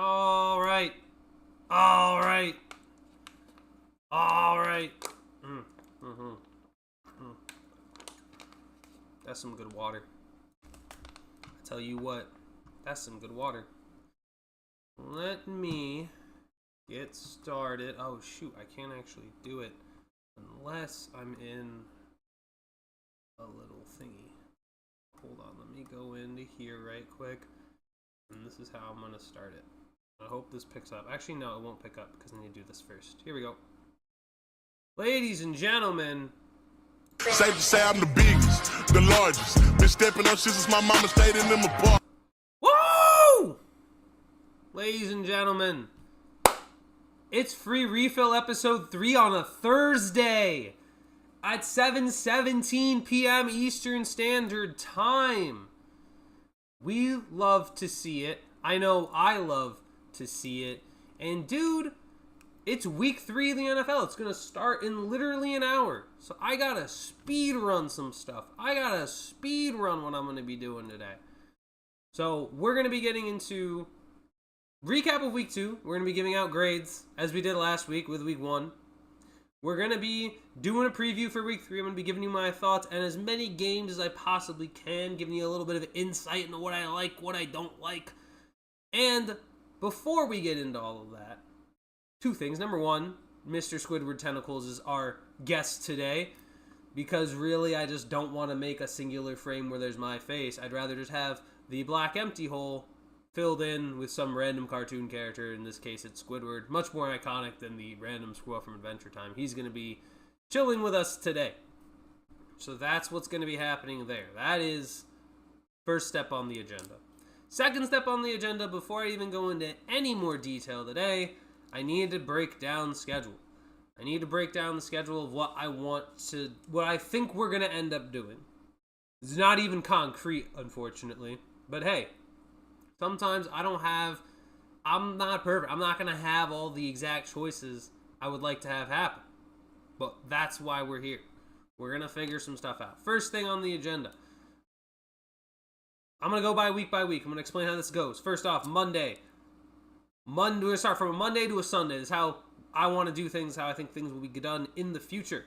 All right. All right. All right. That's some good water. I tell you what, that's some good water. Let me get started. Oh, shoot, I can't actually do it unless I'm in a little thingy. Hold on, let me go into here right quick. And this is how I'm going to start it. I hope this picks up. Actually, no, it won't pick up because I need to do this first. Here we go. Ladies and gentlemen. Safe to say I'm the biggest, the largest. Been stepping up since my mama stayed in them apartments. Woo! Ladies and gentlemen, it's Free Refill episode 3 on a Thursday at 7:17 p.m. Eastern Standard Time. We love to see it. I know I love to see it. And dude, it's week 3 of the NFL. It's going to start in literally an hour. So I got to speed run some stuff. I got to speed run what I'm going to be doing today. So we're going to be getting into recap of week 2. We're going to be giving out grades as we did last week with week 1. We're going to be doing a preview for week 3. I'm going to be giving you my thoughts and as many games as I possibly can, giving you a little bit of insight into what I like, what I don't like. And before we get into all of that, 2 things. Number 1, Mr. Squidward Tentacles is our guest today because really I just don't want to make a singular frame where there's my face. I'd rather just have the black empty hole filled in with some random cartoon character. In this case, it's Squidward. Much more iconic than the random squirrel from Adventure Time. He's going to be chilling with us today. So that's what's going to be happening there. That is first step on the agenda. Second step on the agenda, before I even go into any more detail today, I need to break down schedule. I need to break down the schedule of what I think we're going to end up doing. It's not even concrete, unfortunately. But hey, sometimes I'm not perfect. I'm not going to have all the exact choices I would like to have happen. But that's why we're here. We're going to figure some stuff out. First thing on the agenda. I'm going to go by week. I'm going to explain how this goes. First off, Monday. We're going to start from a Monday to a Sunday. This is how I want to do things, how I think things will be done in the future.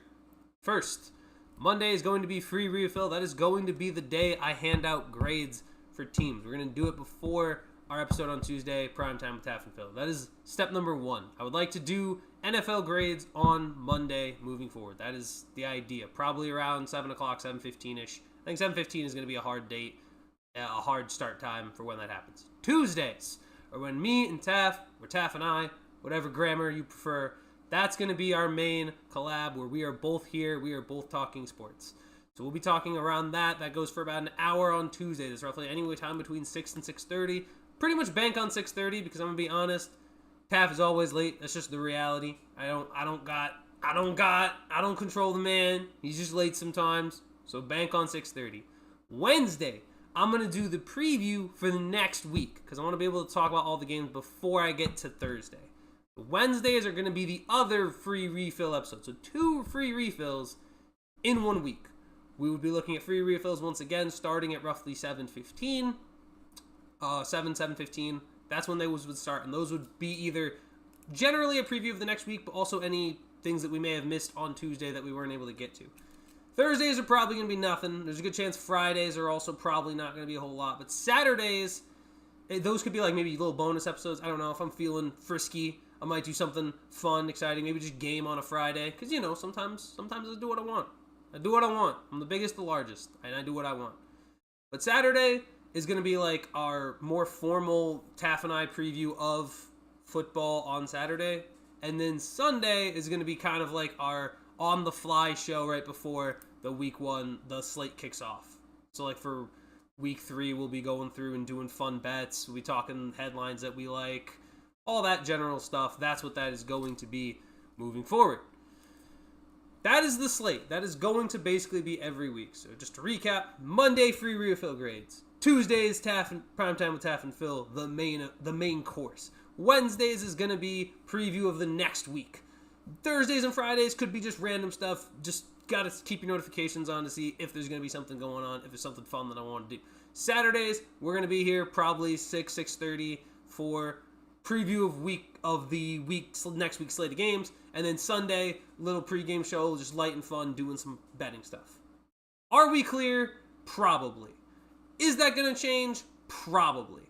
First, Monday is going to be free refill. That is going to be the day I hand out grades for teams. We're going to do it before our episode on Tuesday, Primetime with Taff and Phil. That is step number 1. I would like to do NFL grades on Monday moving forward. That is the idea. Probably around 7 o'clock, 7:15-ish. I think 7:15 is going to be a hard date, a hard start time for when that happens. Tuesdays or when me and Taff, or Taff and I, whatever grammar you prefer, that's going to be our main collab where we are both here, we are both talking sports. So we'll be talking around that. That goes for about an hour on Tuesday. There's roughly anyway time between 6 and 6:30. Pretty much bank on 6:30 because I'm going to be honest, Taff is always late. That's just the reality. I don't control the man. He's just late sometimes. So bank on 6:30. Wednesday, I'm going to do the preview for the next week because I want to be able to talk about all the games before I get to Thursday. Wednesdays are going to be the other free refill episodes. So 2 free refills in 1 week. We would be looking at free refills once again starting at roughly 7:15. 7:15. That's when they would start. And those would be either generally a preview of the next week, but also any things that we may have missed on Tuesday that we weren't able to get to. Thursdays are probably going to be nothing. There's a good chance Fridays are also probably not going to be a whole lot. But Saturdays, those could be like maybe little bonus episodes. I don't know. If I'm feeling frisky, I might do something fun, exciting. Maybe just game on a Friday. Because, sometimes I do what I want. I do what I want. I'm the biggest, the largest. And I do what I want. But Saturday is going to be like our more formal Taff and I preview of football on Saturday. And then Sunday is going to be kind of like our on-the-fly show right before the week 1, the slate kicks off. So like for week 3, we'll be going through and doing fun bets. We'll be talking headlines that we like, all that general stuff. That's what that is going to be moving forward. That is the slate. That is going to basically be every week. So just to recap, Monday, free refill grades. Tuesdays, Primetime with Taff and Phil, the main course. Wednesdays is going to be preview of the next week. Thursdays and Fridays could be just random stuff. Just got to keep your notifications on to see if there's going to be something going on, if there's something fun that I want to do. Saturdays, we're going to be here probably 6:30 for preview of the next week's slate of games, and then Sunday, little pregame show, just light and fun, doing some betting stuff. Are we clear? Probably. Is that going to change? Probably.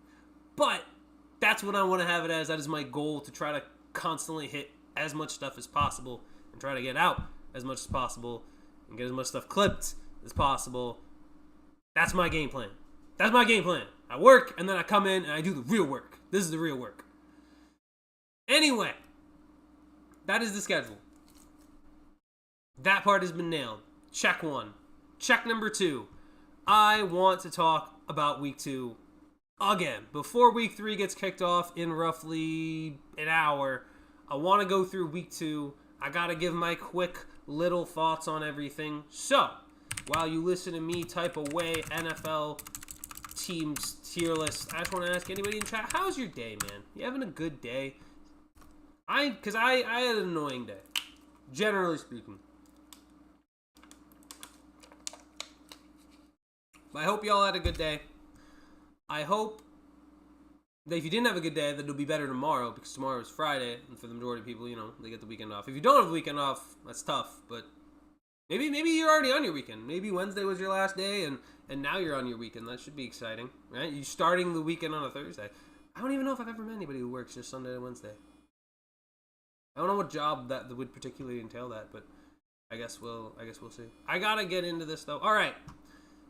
But that's what I want to have it as. That is my goal, to try to constantly hit as much stuff as possible and try to get out as much as possible and get as much stuff clipped as possible. That's my game plan. That's my game plan. I work, and then I come in and I do the real work. This is the real work. Anyway, that is the schedule. That part has been nailed. Check 1. Check number 2. I want to talk about week 2 again. Before week 3 gets kicked off in roughly an hour, I want to go through week 2. I got to give my quick little thoughts on everything. So, while you listen to me type away NFL teams tier list, I just want to ask anybody in chat, how's your day, man? You having a good day? Because I had an annoying day, generally speaking. I hope y'all had a good day. I hope that if you didn't have a good day, that it'll be better tomorrow, because tomorrow is Friday, and for the majority of people, they get the weekend off. If you don't have the weekend off, that's tough, but maybe you're already on your weekend. Maybe Wednesday was your last day, and now you're on your weekend. That should be exciting, right? You're starting the weekend on a Thursday. I don't even know if I've ever met anybody who works just Sunday and Wednesday. I don't know what job that would particularly entail that, but I guess we'll see. I gotta get into this though. All right,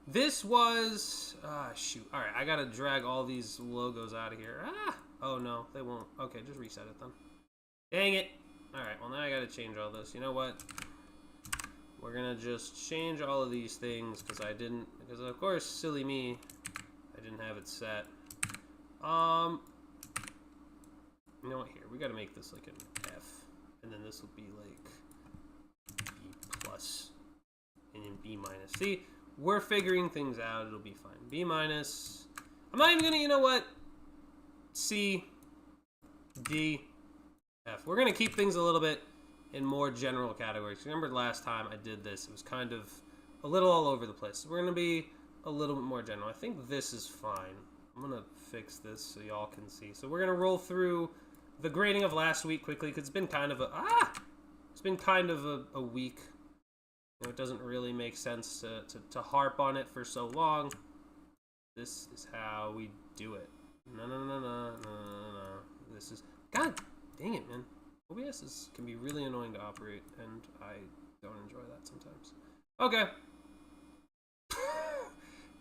this was shoot. All right, I gotta drag all these logos out of here. Oh no, they won't. Okay, just reset it then. Dang it. All right, well now I gotta change all this. You know what? We're gonna just change all of these things because of course, silly me, I didn't have it set. You know what? Here, we gotta make this like an F, and then this will be like B plus, and then B minus. See, we're figuring things out. It'll be fine. B minus. I'm not even gonna. You know what? C, D, F. We're gonna keep things a little bit in more general categories. Remember last time I did this, it was kind of a little all over the place. So we're gonna be a little bit more general. I think this is fine. I'm gonna fix this so y'all can see. So we're gonna roll through the grading of last week quickly, because it's been kind of a week. It doesn't really make sense to harp on it for so long. This is how we do it. No. This is, God dang it, man. OBS can be really annoying to operate, and I don't enjoy that sometimes. Okay.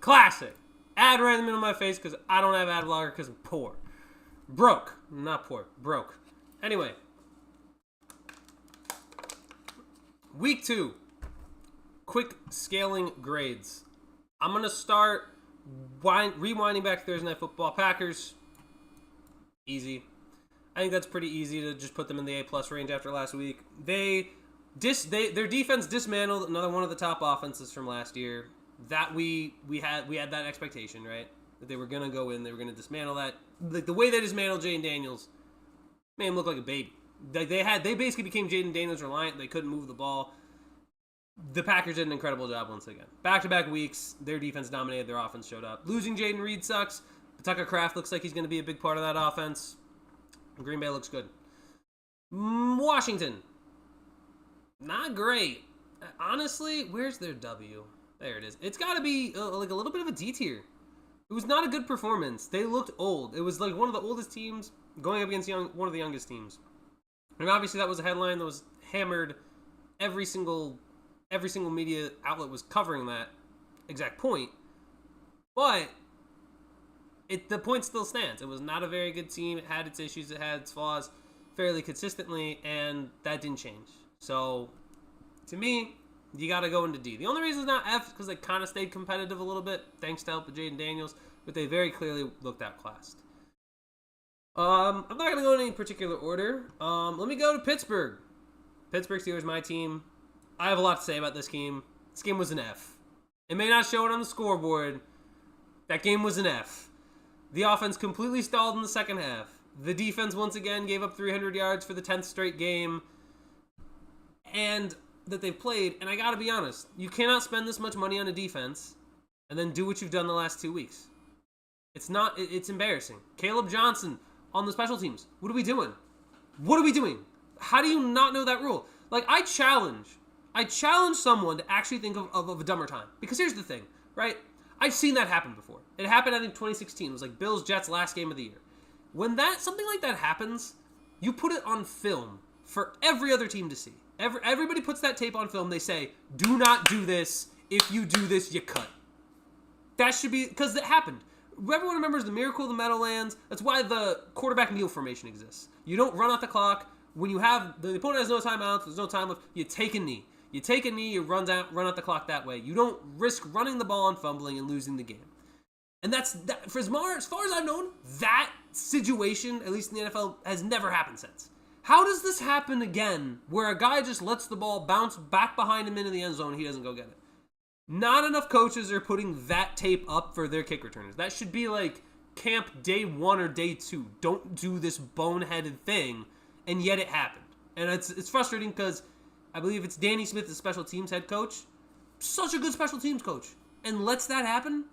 Classic. Ad right in the middle of my face because I don't have ad blocker because I'm poor. Broke. Not poor. Broke. Anyway. Week 2. Quick scaling grades. I'm going to start rewinding back to Thursday Night Football. Packers. Easy. I think that's pretty easy to just put them in the A+ range after last week. Their defense dismantled another one of the top offenses from last year. That we had that expectation, right? That they were gonna go in, they were gonna dismantle that. Like the way they dismantled Jaden Daniels, made him look like a baby. They basically became Jaden Daniels reliant. They couldn't move the ball. The Packers did an incredible job once again. Back-to-back weeks, their defense dominated, their offense showed up. Losing Jaden Reed sucks. But Tucker Kraft looks like he's gonna be a big part of that offense. Green Bay looks good. Washington, not great. Honestly, where's their W? There it is. It's got to be like a little bit of a D tier. It was not a good performance. They looked old. It was like one of the oldest teams going up against one of the youngest teams. And obviously that was a headline that was hammered. Every single media outlet was covering that exact point. But the point still stands. It was not a very good team. It had its issues. It had its flaws fairly consistently, and that didn't change. So, to me, you got to go into D. The only reason it's not F is because they kind of stayed competitive a little bit, thanks to help of Jaden Daniels, but they very clearly looked outclassed. I'm not going to go in any particular order. Let me go to Pittsburgh. Pittsburgh Steelers, my team. I have a lot to say about this game. This game was an F. It may not show it on the scoreboard. That game was an F. The offense completely stalled in the second half. The defense once again gave up 300 yards for the 10th straight game. And that they've played, and I gotta be honest, you cannot spend this much money on a defense and then do what you've done the last 2 weeks. It's embarrassing. Caleb Johnson on the special teams. What are we doing? What are we doing? How do you not know that rule? Like, I challenge someone to actually think of a dumber time. Because here's the thing, right? I've seen that happen before. It happened, I think, 2016. It was like Bills-Jets last game of the year. When something like that happens, you put it on film for every other team to see. Everybody puts that tape on film. They say, do not do this. If you do this, you cut. That should be, because it happened. Everyone remembers the Miracle of the Meadowlands. That's why the quarterback kneel formation exists. You don't run out the clock. When you have, the opponent has no timeouts, there's no time left, you take a knee. You take a knee, you run out the clock that way. You don't risk running the ball and fumbling and losing the game. And that's, for as far as I've known, that situation, at least in the NFL, has never happened since. How does this happen again, where a guy just lets the ball bounce back behind him into the end zone and he doesn't go get it? Not enough coaches are putting that tape up for their kick returners. That should be like camp day 1 or day 2. Don't do this boneheaded thing, and yet it happened. And it's frustrating because I believe it's Danny Smith, the special teams head coach. Such a good special teams coach. And lets that happen?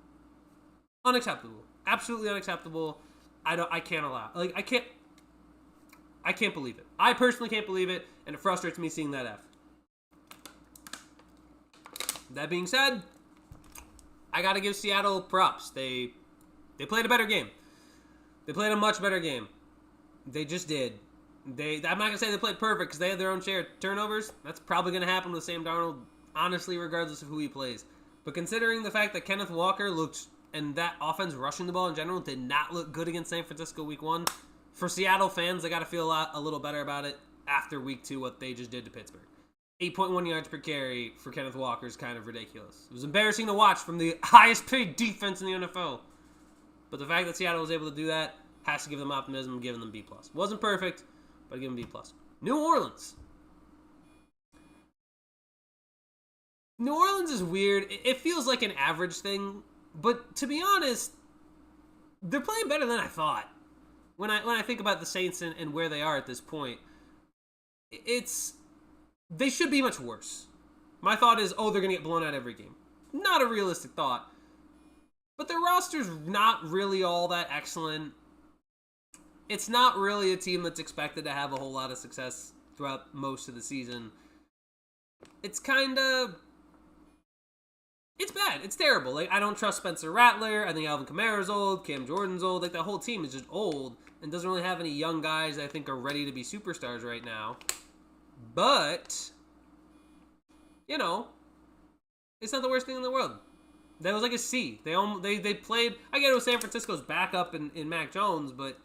Unacceptable. Absolutely unacceptable. I can't allow. Like, I can't believe it. I personally can't believe it, and it frustrates me seeing that F. That being said, I gotta give Seattle props. They played a better game. They played a much better game. They just did. I'm not gonna say they played perfect because they had their own share of turnovers. That's probably gonna happen with Sam Darnold, honestly, regardless of who he plays. But considering the fact that Kenneth Walker looked, and that offense rushing the ball in general did not look good against San Francisco week 1, for Seattle fans, they gotta feel a little better about it after week 2, what they just did to Pittsburgh. 8.1 yards per carry for Kenneth Walker is kind of ridiculous. It was embarrassing to watch from the highest paid defense in the NFL. But the fact that Seattle was able to do that has to give them optimism and giving them B+. Wasn't perfect, but I give them B+. New Orleans. New Orleans is weird. It feels like an average thing, but to be honest, they're playing better than I thought. When I think about the Saints and where they are at this point, they should be much worse. My thought is, they're going to get blown out every game. Not a realistic thought. But their roster's not really all that excellent. It's not really a team that's expected to have a whole lot of success throughout most of the season. It's it's bad. It's terrible. Like, I don't trust Spencer Rattler. I think Alvin Kamara's old. Cam Jordan's old. Like, the whole team is just old and doesn't really have any young guys that I think are ready to be superstars right now. But, it's not the worst thing in the world. That was like a C. They played, I get it was San Francisco's backup in Mac Jones, but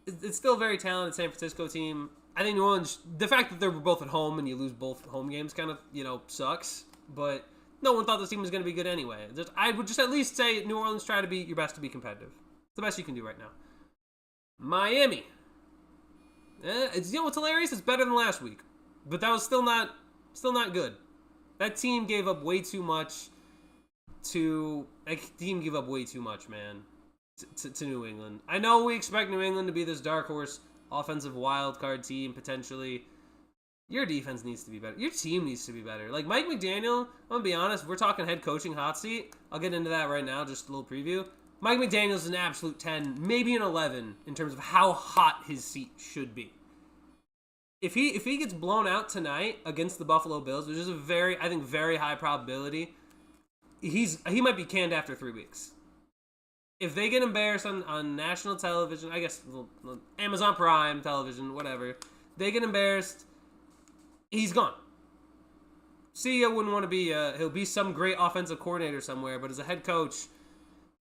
it's still a very talented San Francisco team. I think New Orleans, the fact that they were both at home and you lose both home games kind of, sucks. But no one thought this team was going to be good anyway. I would just at least say New Orleans, try to be your best to be competitive. It's the best you can do right now. Miami. What's hilarious? It's better than last week. But that was still not good. That team gave up way too much man, to New England. I know we expect New England to be this dark horse offensive wild card team, potentially. Your defense needs to be better. Your team needs to be better. Like, Mike McDaniel, I'm going to be honest, we're talking head coaching hot seat. I'll get into that right now, just a little preview. Mike McDaniel's an absolute 10, maybe an 11, in terms of how hot his seat should be. If he gets blown out tonight against the Buffalo Bills, which is a very high probability, he might be canned after 3 weeks. If they get embarrassed on national television, I guess Amazon Prime television, whatever, they get embarrassed, he's gone. CEO wouldn't want to be, he'll be some great offensive coordinator somewhere, but as a head coach,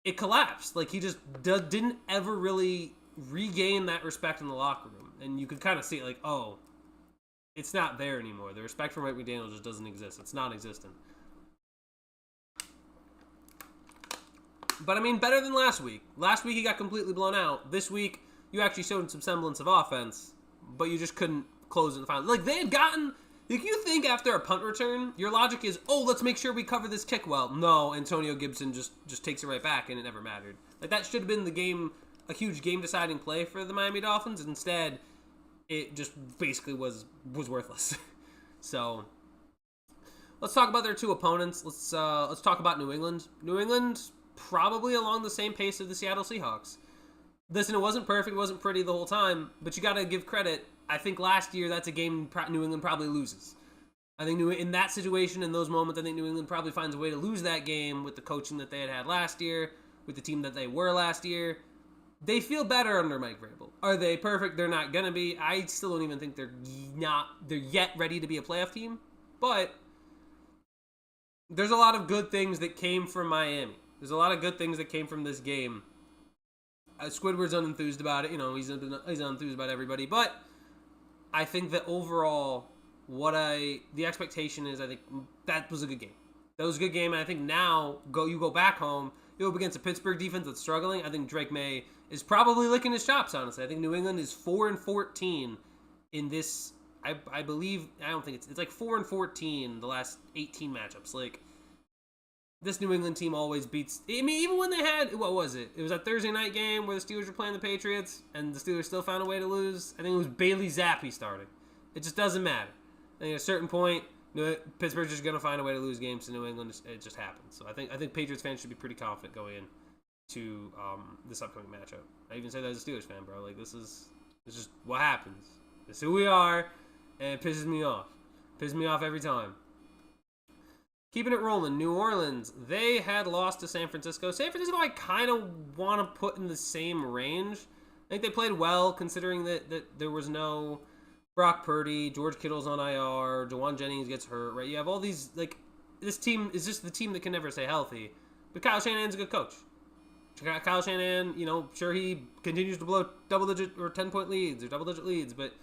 it collapsed. Like, he just didn't ever really regain that respect in the locker room. And you could kind of see it, like, it's not there anymore. The respect for Mike McDaniel just doesn't exist. It's non-existent. But, I mean, better than last week. Last week he got completely blown out. This week, you actually showed some semblance of offense, but you just couldn't close in the final. Like, they had gotten... If you think after a punt return, your logic is, let's make sure we cover this kick well. No, Antonio Gibson just takes it right back, and it never mattered. Like, that should have been a huge game-deciding play for the Miami Dolphins. Instead, it just basically was worthless. So, let's talk about their two opponents. Let's talk about New England. New England, probably along the same pace of the Seattle Seahawks. listen, it wasn't perfect, it wasn't pretty the whole time, but you got to give credit. I think last year that's a game New England probably loses. I think in that situation, in those moments, I think New England probably finds a way to lose that game with the coaching that they had last year, with the team that they were last year. They feel better under Mike Vrabel. Are they perfect? They're not gonna be. I still don't even think they're yet ready to be a playoff team. But there's a lot of good things that came from Miami. There's a lot of good things that came from this game. Squidward's unenthused about it. You know, he's unenthused about everybody. But I think that overall, the expectation is, I think that was a good game. That was a good game, and I think now you go back home, you go up against a Pittsburgh defense that's struggling. I think Drake May is probably licking his chops, honestly. I think New England is 4-14 in this. I believe, I don't think it's like 4-14 the last 18 matchups. Like, this New England team always beats. I mean, even when they had, what was it? It was a Thursday night game where the Steelers were playing the Patriots, and the Steelers still found a way to lose. I think it was Bailey Zappi starting. It just doesn't matter. I think at a certain point, Pittsburgh's just going to find a way to lose games to New England. It just happens. So I think Patriots fans should be pretty confident going into this upcoming matchup. I even say that as a Steelers fan, bro. Like, this is just what happens. This is who we are, and it pisses me off. Pisses me off every time. Keeping it rolling, New Orleans, they had lost to San Francisco. San Francisco, I kind of want to put in the same range. I think they played well, considering that there was no Brock Purdy, George Kittle's on IR, Jawan Jennings gets hurt, right? You have all these, like, this team is just the team that can never stay healthy. But Kyle Shanahan's a good coach. Kyle Shanahan, you know, sure, he continues to blow double-digit or 10-point leads or double-digit leads, but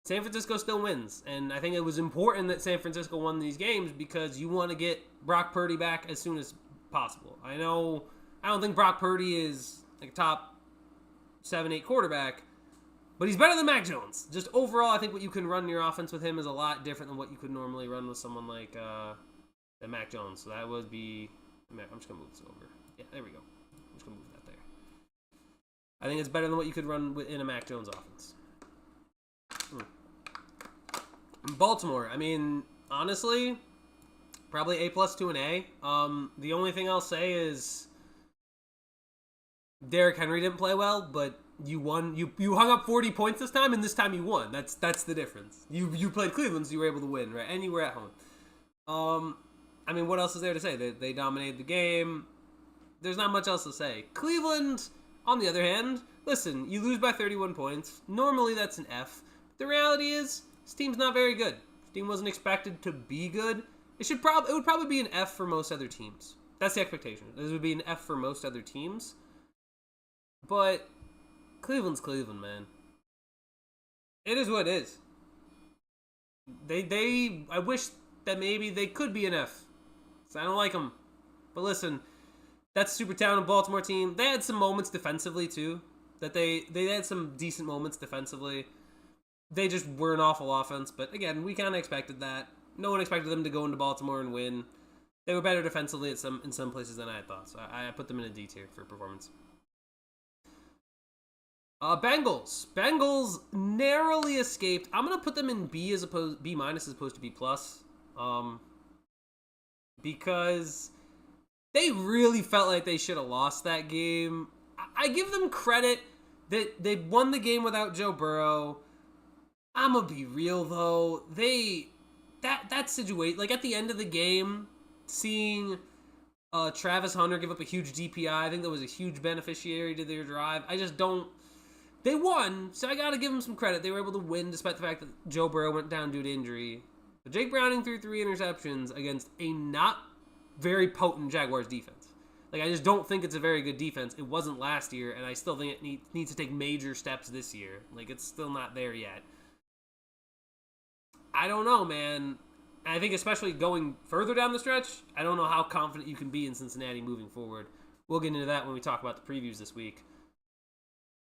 San Francisco still wins, and I think it was important that San Francisco won these games because you want to get Brock Purdy back as soon as possible. I don't think Brock Purdy is like a top 7-8 quarterback, but he's better than Mac Jones. Just overall, I think what you can run your offense with him is a lot different than what you could normally run with someone like Mac Jones. So that would be, I'm just going to move this over. Yeah, there we go. I'm just going to move that there. I think it's better than what you could run in a Mac Jones offense. Baltimore, I mean, honestly, probably A+ to an A. The only thing I'll say is Derrick Henry didn't play well, but you won. You hung up 40 points this time, and this time you won. That's the difference. You played Cleveland, so you were able to win, right? And you were at home. I mean, what else is there to say? They dominated the game. There's not much else to say. Cleveland, on the other hand, listen, you lose by 31 points. Normally that's an F. The reality is, this team's not very good. This team wasn't expected to be good. It would probably be an F for most other teams. That's the expectation. This would be an F for most other teams. But Cleveland's Cleveland, man. It is what it is. I wish that maybe they could be an F. So I don't like them. But listen, that's a super talented Baltimore team. They had some moments defensively too. That they had some decent moments defensively. They just were an awful offense, but again, we kind of expected that. No one expected them to go into Baltimore and win. They were better defensively in some places than I had thought, so I put them in a D tier for performance. Bengals narrowly escaped. I'm gonna put them in B minus as opposed to B plus, because they really felt like they should have lost that game. I give them credit that they won the game without Joe Burrow. I'm gonna be real though. That situation, like at the end of the game, seeing Travis Hunter give up a huge DPI, I think that was a huge beneficiary to their drive. I just don't. They won, so I gotta give them some credit. They were able to win despite the fact that Joe Burrow went down due to injury. But Jake Browning threw 3 interceptions against a not very potent Jaguars defense. Like, I just don't think it's a very good defense. It wasn't last year, and I still think it needs to take major steps this year. Like, it's still not there yet. I don't know, man. And I think especially going further down the stretch, I don't know how confident you can be in Cincinnati moving forward. We'll get into that when we talk about the previews this week.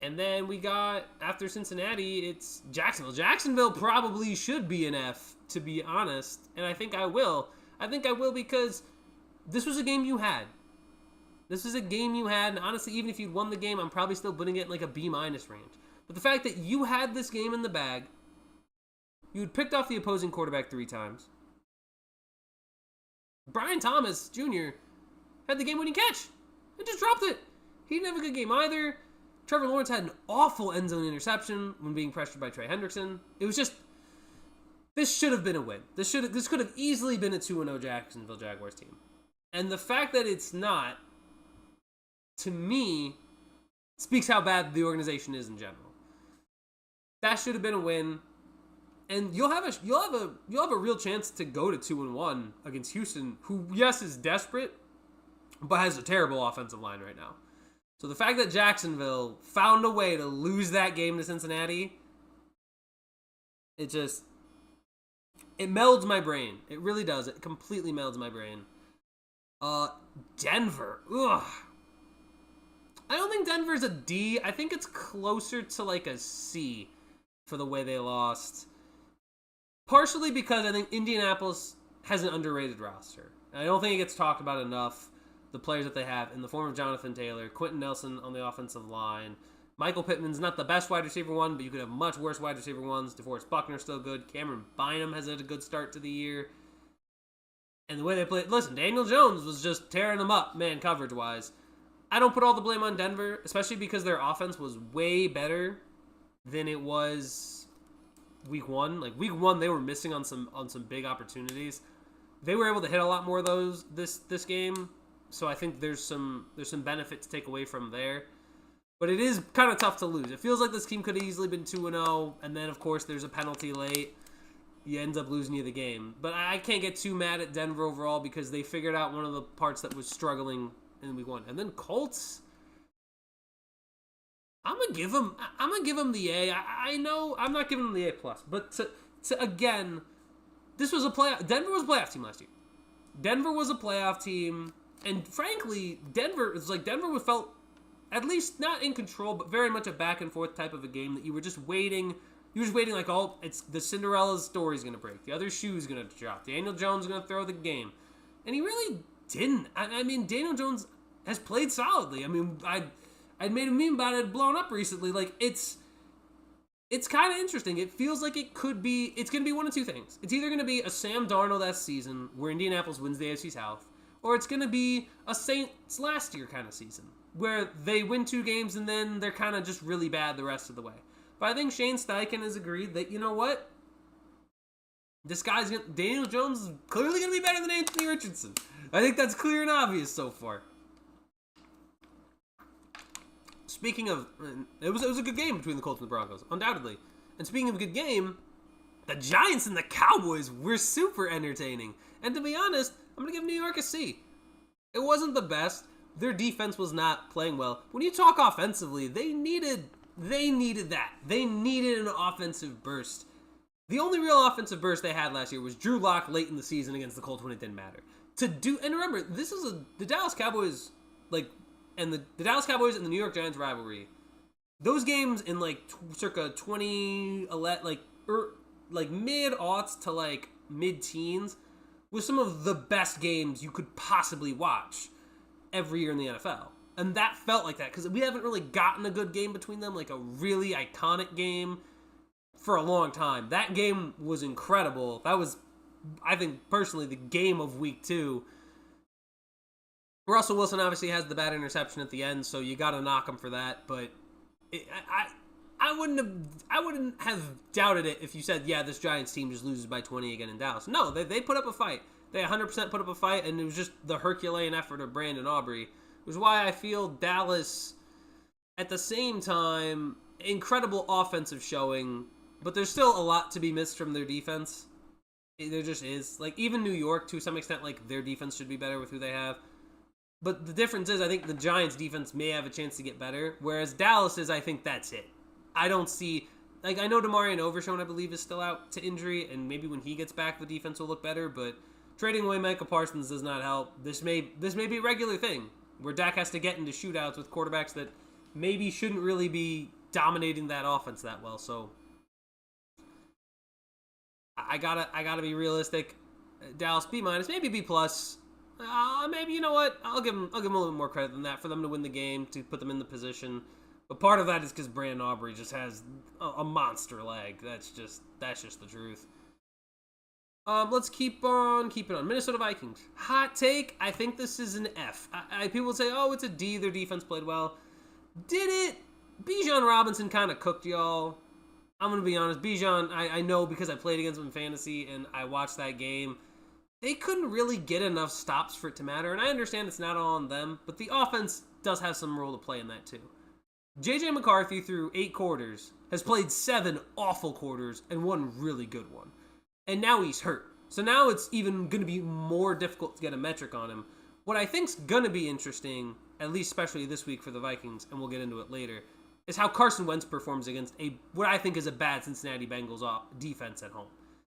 And then we got, after Cincinnati, it's Jacksonville. Jacksonville probably should be an F, to be honest. And I think I will. I think I will because this was a game you had. This was a game you had, and honestly, even if you'd won the game, I'm probably still putting it in like a B- range. But the fact that you had this game in the bag, you had picked off the opposing quarterback 3 times. Brian Thomas Jr. had the game-winning catch and just dropped it. He didn't have a good game either. Trevor Lawrence had an awful end zone interception when being pressured by Trey Hendrickson. It was just, this should have been a win. This could have easily been a 2-0 Jacksonville Jaguars team. And the fact that it's not, to me, speaks how bad the organization is in general. That should have been a win. And you'll have a real chance to go to 2-1 against Houston, who, yes, is desperate, but has a terrible offensive line right now. So the fact that Jacksonville found a way to lose that game to Cincinnati, it melds my brain. It really does. It completely melds my brain. Denver. Ugh. I don't think Denver's a D. I think it's closer to like a C for the way they lost. Partially because I think Indianapolis has an underrated roster. I don't think it gets talked about enough. The players that they have in the form of Jonathan Taylor, Quentin Nelson on the offensive line. Michael Pittman's not the best wide receiver one, but you could have much worse wide receiver ones. DeForest Buckner's still good. Cameron Bynum has had a good start to the year. And the way they played, listen, Daniel Jones was just tearing them up, man, coverage-wise. I don't put all the blame on Denver, especially because their offense was way better than it was week one. Like week one, they were missing on some big opportunities. They were able to hit a lot more of those this game. So I think there's some benefit to take away from there. But it is kind of tough to lose. It feels like this team could have easily been 2-0, and then, of course, there's a penalty late. You end up losing the game. But I can't get too mad at Denver overall because they figured out one of the parts that was struggling in week one. And then Colts, I'm gonna give them the A. I know I'm not giving them the A+, but to again, this was a playoff. Denver was a playoff team last year. Denver was a playoff team. And frankly, Denver felt at least not in control, but very much a back and forth type of a game that you were just waiting. You were just waiting like, oh, it's the Cinderella story's going to break. The other shoe's going to drop. Daniel Jones is going to throw the game. And he really didn't. I mean, Daniel Jones has played solidly. I mean, I'd made a meme about it, blown up recently. Like, it's kind of interesting. It feels like it's going to be one of two things. It's either going to be a Sam Darnold-esque season where Indianapolis wins the AFC South, or it's going to be a Saints last year kind of season, where they win 2 games and then they're kind of just really bad the rest of the way. But I think Shane Steichen has agreed that, you know what? Daniel Jones is clearly going to be better than Anthony Richardson. I think that's clear and obvious so far. Speaking of, it was a good game between the Colts and the Broncos, undoubtedly. And speaking of a good game, the Giants and the Cowboys were super entertaining. And to be honest, I'm going to give New York a C. It wasn't the best. Their defense was not playing well. When you talk offensively, they needed that. They needed an offensive burst. The only real offensive burst they had last year was Drew Lock late in the season against the Colts when it didn't matter. And remember, this is the Dallas Cowboys, and the Dallas Cowboys and the New York Giants rivalry. Those games in circa 2011, mid-aughts to mid-teens, was some of the best games you could possibly watch every year in the NFL. And that felt like that because we haven't really gotten a good game between them, like a really iconic game for a long time. That game was incredible. That was, I think, personally, the game of week 2. Russell Wilson obviously has the bad interception at the end, so you got to knock him for that. But I wouldn't have doubted it if you said, yeah, this Giants team just loses by 20 again in Dallas. No, they put up a fight. They 100% put up a fight, and it was just the Herculean effort of Brandon Aubrey. Which is why I feel Dallas, at the same time, incredible offensive showing, but there's still a lot to be missed from their defense. There just is. Even New York, to some extent, their defense should be better with who they have. But the difference is, I think the Giants' defense may have a chance to get better, whereas Dallas's, I think that's it. I don't see... I know DeMarion Overshown, I believe, is still out to injury, and maybe when he gets back, the defense will look better, but trading away Michael Parsons does not help. This may be a regular thing, where Dak has to get into shootouts with quarterbacks that maybe shouldn't really be dominating that offense that well. So I gotta be realistic. Dallas B-, maybe B+. Maybe, you know what? I'll give them a little bit more credit than that for them to win the game, to put them in the position. But part of that is because Brandon Aubrey just has a monster leg. That's just the truth. Let's keep on keeping on. Minnesota Vikings. Hot take, I think this is an F. People would say, oh, it's a D. Their defense played well. Did it? Bijan Robinson kind of cooked y'all. I'm going to be honest. Bijan, I know because I played against him in fantasy and I watched that game. They couldn't really get enough stops for it to matter. And I understand it's not all on them, but the offense does have some role to play in that too. J.J. McCarthy, through 8 quarters, has played 7 awful quarters and 1 really good one. And now he's hurt. So now it's even going to be more difficult to get a metric on him. What I think's going to be interesting, at least especially this week for the Vikings, and we'll get into it later, is how Carson Wentz performs against what I think is a bad Cincinnati Bengals defense at home.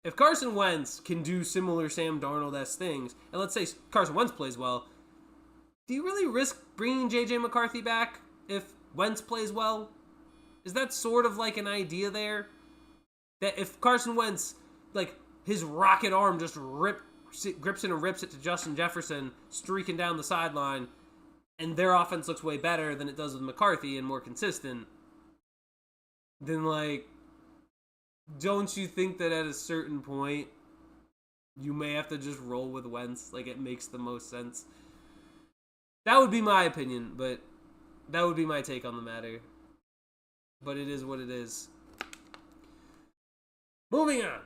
If Carson Wentz can do similar Sam Darnold-esque things, and let's say Carson Wentz plays well, do you really risk bringing J.J. McCarthy back if Wentz plays well? Is that sort of like an idea there? That if Carson Wentz, like, his rocket arm just grips it and rips it to Justin Jefferson streaking down the sideline, and their offense looks way better than it does with McCarthy and more consistent, then, like, don't you think that at a certain point you may have to just roll with Wentz? Like, it makes the most sense. That would be my opinion, but that would be my take on the matter. But it is what it is. Moving on.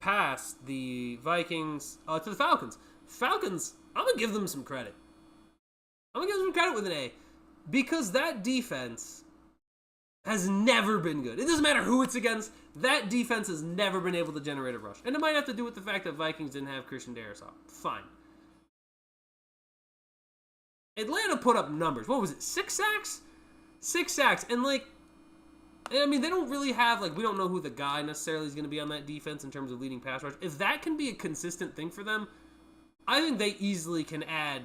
Past the Vikings to the Falcons. Falcons, I'm going to give them some credit. I'm going to give them some credit with an A. Because that defense has never been good. It doesn't matter who it's against. That defense has never been able to generate a rush. And it might have to do with the fact that Vikings didn't have Christian Darrisaw. Fine. Atlanta put up numbers. What was it? 6 sacks? 6 sacks. And, like, I mean, they don't really have, like, we don't know who the guy necessarily is going to be on that defense in terms of leading pass rush. If that can be a consistent thing for them, I think they easily can add.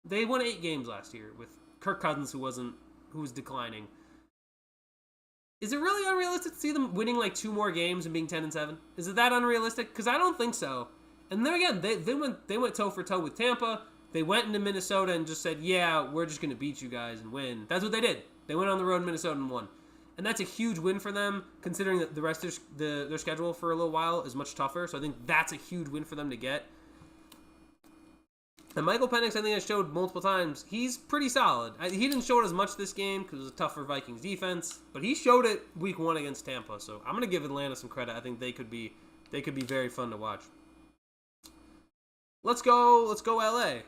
They won 8 games last year with Kirk Cousins, who was declining. Is it really unrealistic to see them winning like 2 more games and being 10-7? Is it that unrealistic? Because I don't think so. And then again, they went toe for toe with Tampa. They went into Minnesota and just said, yeah, we're just going to beat you guys and win. That's what they did. They went on the road in Minnesota and won. And that's a huge win for them, considering that the rest of their schedule for a little while is much tougher. So I think that's a huge win for them to get. And Michael Penix, I think I showed multiple times, he's pretty solid. He didn't show it as much this game because it was a tougher Vikings defense, but he showed it week 1 against Tampa. So I'm going to give Atlanta some credit. I think they could be very fun to watch. Let's go LA.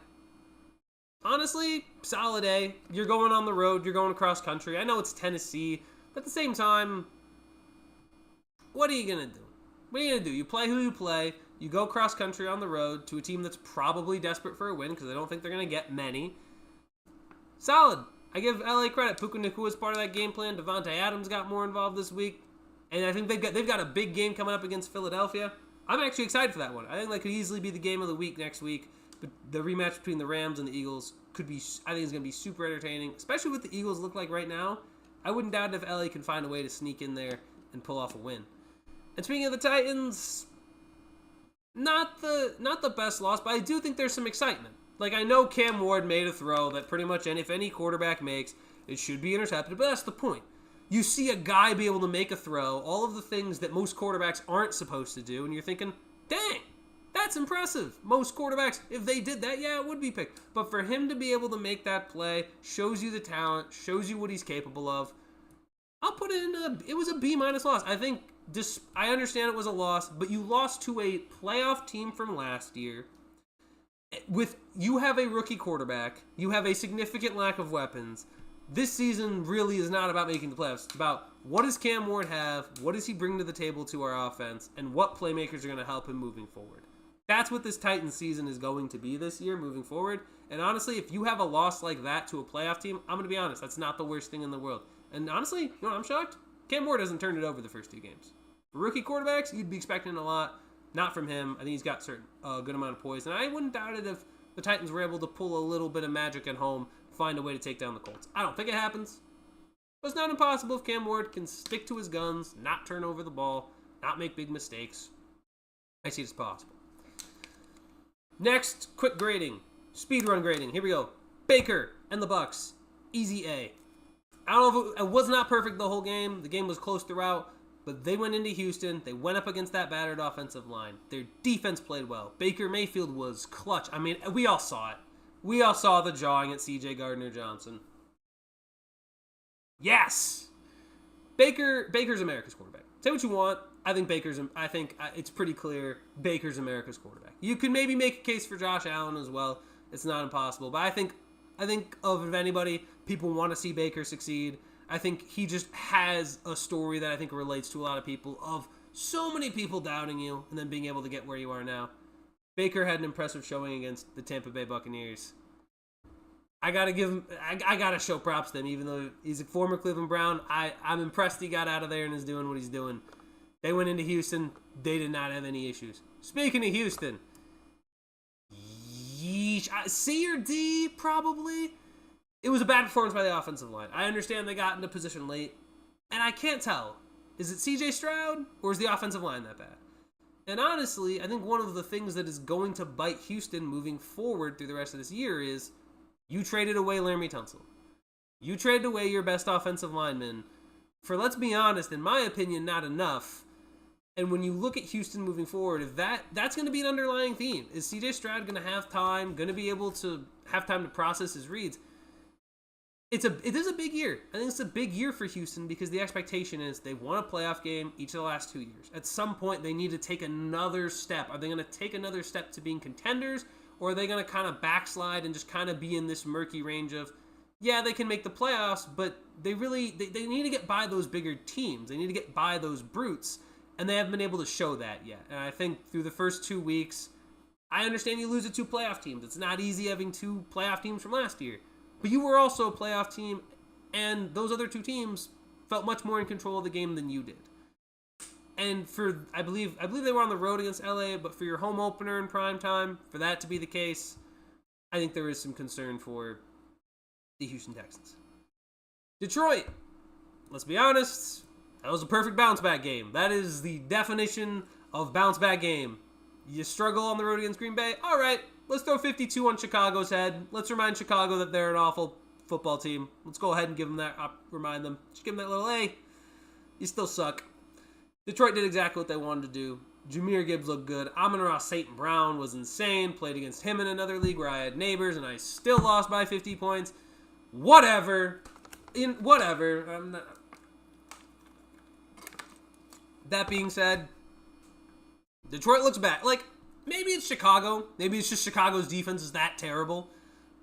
Honestly, solid A. You're going on the road. You're going across country. I know it's Tennessee, but at the same time, what are you going to do? What are you going to do? You play who you play. You go cross country on the road to a team that's probably desperate for a win because I don't think they're going to get many. Solid. I give LA credit. Puka Nacua was part of that game plan. Devontae Adams got more involved this week. And I think they've got a big game coming up against Philadelphia. I'm actually excited for that one. I think that could easily be the game of the week next week. But the rematch between the Rams and the Eagles I think it's going to be super entertaining, especially what the Eagles look like right now. I wouldn't doubt if LA can find a way to sneak in there and pull off a win. And speaking of the Titans, not the best loss, but I do think there's some excitement. Like, I know Cam Ward made a throw that pretty much if any quarterback makes, it should be intercepted, but that's the point. You see a guy be able to make a throw, all of the things that most quarterbacks aren't supposed to do, and you're thinking, dang, that's impressive. Most quarterbacks, if they did that, yeah, it would be picked. But for him to be able to make that play, shows you the talent, shows you what he's capable of. I'll put it in it was a B- loss. I think, I understand it was a loss, but you lost to a playoff team from last year. You have a rookie quarterback. You have a significant lack of weapons. This season really is not about making the playoffs. It's about what does Cam Ward have, what does he bring to the table to our offense, and what playmakers are going to help him moving forward. That's what this Titans season is going to be this year moving forward. And honestly, if you have a loss like that to a playoff team, I'm going to be honest, that's not the worst thing in the world. And honestly, you know what I'm shocked? Cam Ward hasn't turned it over the first 2 games. For rookie quarterbacks, you'd be expecting a lot. Not from him. I think he's got a good amount of poise. And I wouldn't doubt it if the Titans were able to pull a little bit of magic at home, find a way to take down the Colts. I don't think it happens. But it's not impossible if Cam Ward can stick to his guns, not turn over the ball, not make big mistakes. I see it's possible. Next, quick grading. Speedrun grading. Here we go. Baker and the Bucks. Easy A. I don't know if it was not perfect the whole game. The game was close throughout. But they went into Houston. They went up against that battered offensive line. Their defense played well. Baker Mayfield was clutch. I mean, we all saw it. We all saw the jawing at C.J. Gardner-Johnson. Yes! Baker's America's quarterback. Say what you want. I think it's pretty clear Baker's America's quarterback. You could maybe make a case for Josh Allen as well. It's not impossible. But I think of anybody, people want to see Baker succeed. I think he just has a story that I think relates to a lot of people, of so many people doubting you and then being able to get where you are now. Baker had an impressive showing against the Tampa Bay Buccaneers. I gotta show props to him, even though he's a former Cleveland Brown. I'm impressed he got out of there and is doing what he's doing. They went into Houston. They did not have any issues. Speaking of Houston, yeesh, C or D, probably. It was a bad performance by the offensive line. I understand they got into position late, and I can't tell. Is it C.J. Stroud, or is the offensive line that bad? And honestly, I think one of the things that is going to bite Houston moving forward through the rest of this year is you traded away Laramie Tunsil. You traded away your best offensive lineman for, let's be honest, in my opinion, not enough. And when you look at Houston moving forward, if that's going to be an underlying theme. Is C.J. Stroud going to have time, going to be able to have time to process his reads? It is a big year. I think it's a big year for Houston because the expectation is they've won a playoff game each of the last 2 years. At some point, they need to take another step. Are they going to take another step to being contenders, or are they going to kind of backslide and just kind of be in this murky range of, yeah, they can make the playoffs, but they need to get by those bigger teams. They need to get by those brutes, and they haven't been able to show that yet. And I think through the first 2 weeks, I understand you lose to 2 playoff teams. It's not easy having 2 playoff teams from last year. But you were also a playoff team, and those other 2 teams felt much more in control of the game than you did. And I believe they were on the road against LA, but for your home opener in prime time, for that to be the case, I think there is some concern for the Houston Texans. Detroit, let's be honest, that was a perfect bounce back game. That is the definition of bounce back game. You struggle on the road against Green Bay, all right. Let's throw 52 on Chicago's head. Let's remind Chicago that they're an awful football team. Let's go ahead and give them that, remind them. Just give them that little, hey, you still suck. Detroit did exactly what they wanted to do. Jahmyr Gibbs looked good. Amon-Ra St. Brown was insane. Played against him in another league where I had neighbors, and I still lost by 50 points. Whatever. I'm not... That being said, Detroit looks bad. Like, maybe it's Chicago. Maybe it's just Chicago's defense is that terrible.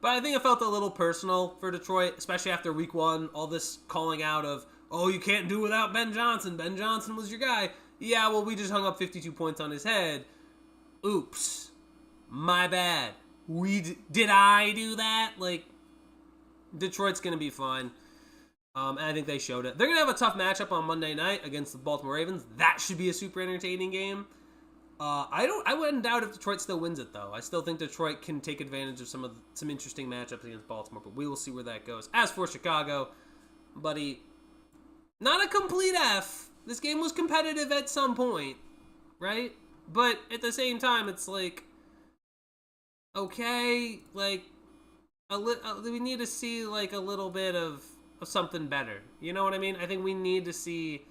But I think it felt a little personal for Detroit, especially after week 1. All this calling out of, oh, you can't do without Ben Johnson. Ben Johnson was your guy. Yeah, well, we just hung up 52 points on his head. Oops. My bad. Did I do that? Like, Detroit's going to be fine. And I think they showed it. They're going to have a tough matchup on Monday night against the Baltimore Ravens. That should be a super entertaining game. I wouldn't doubt if Detroit still wins it, though. I still think Detroit can take advantage of some interesting matchups against Baltimore, but we will see where that goes. As for Chicago, buddy, not a complete F. This game was competitive at some point, right? But at the same time, it's like, okay, like, we need to see, like, a little bit of something better. You know what I mean? I think we need to see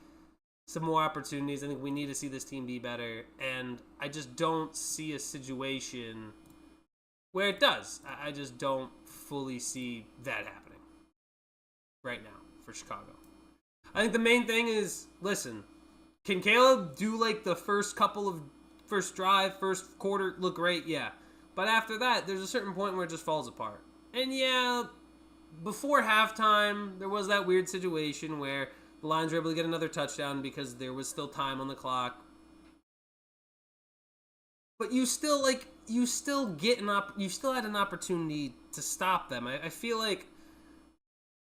some more opportunities. I think we need to see this team be better, and I just don't see a situation where it does. I just don't fully see that happening right now for Chicago. I think the main thing is, listen, can Caleb do like the first drive, first quarter look great? Yeah. But after that, there's a certain point where it just falls apart. And yeah, before halftime, there was that weird situation where the Lions were able to get another touchdown because there was still time on the clock. But you still had an opportunity to stop them. I feel like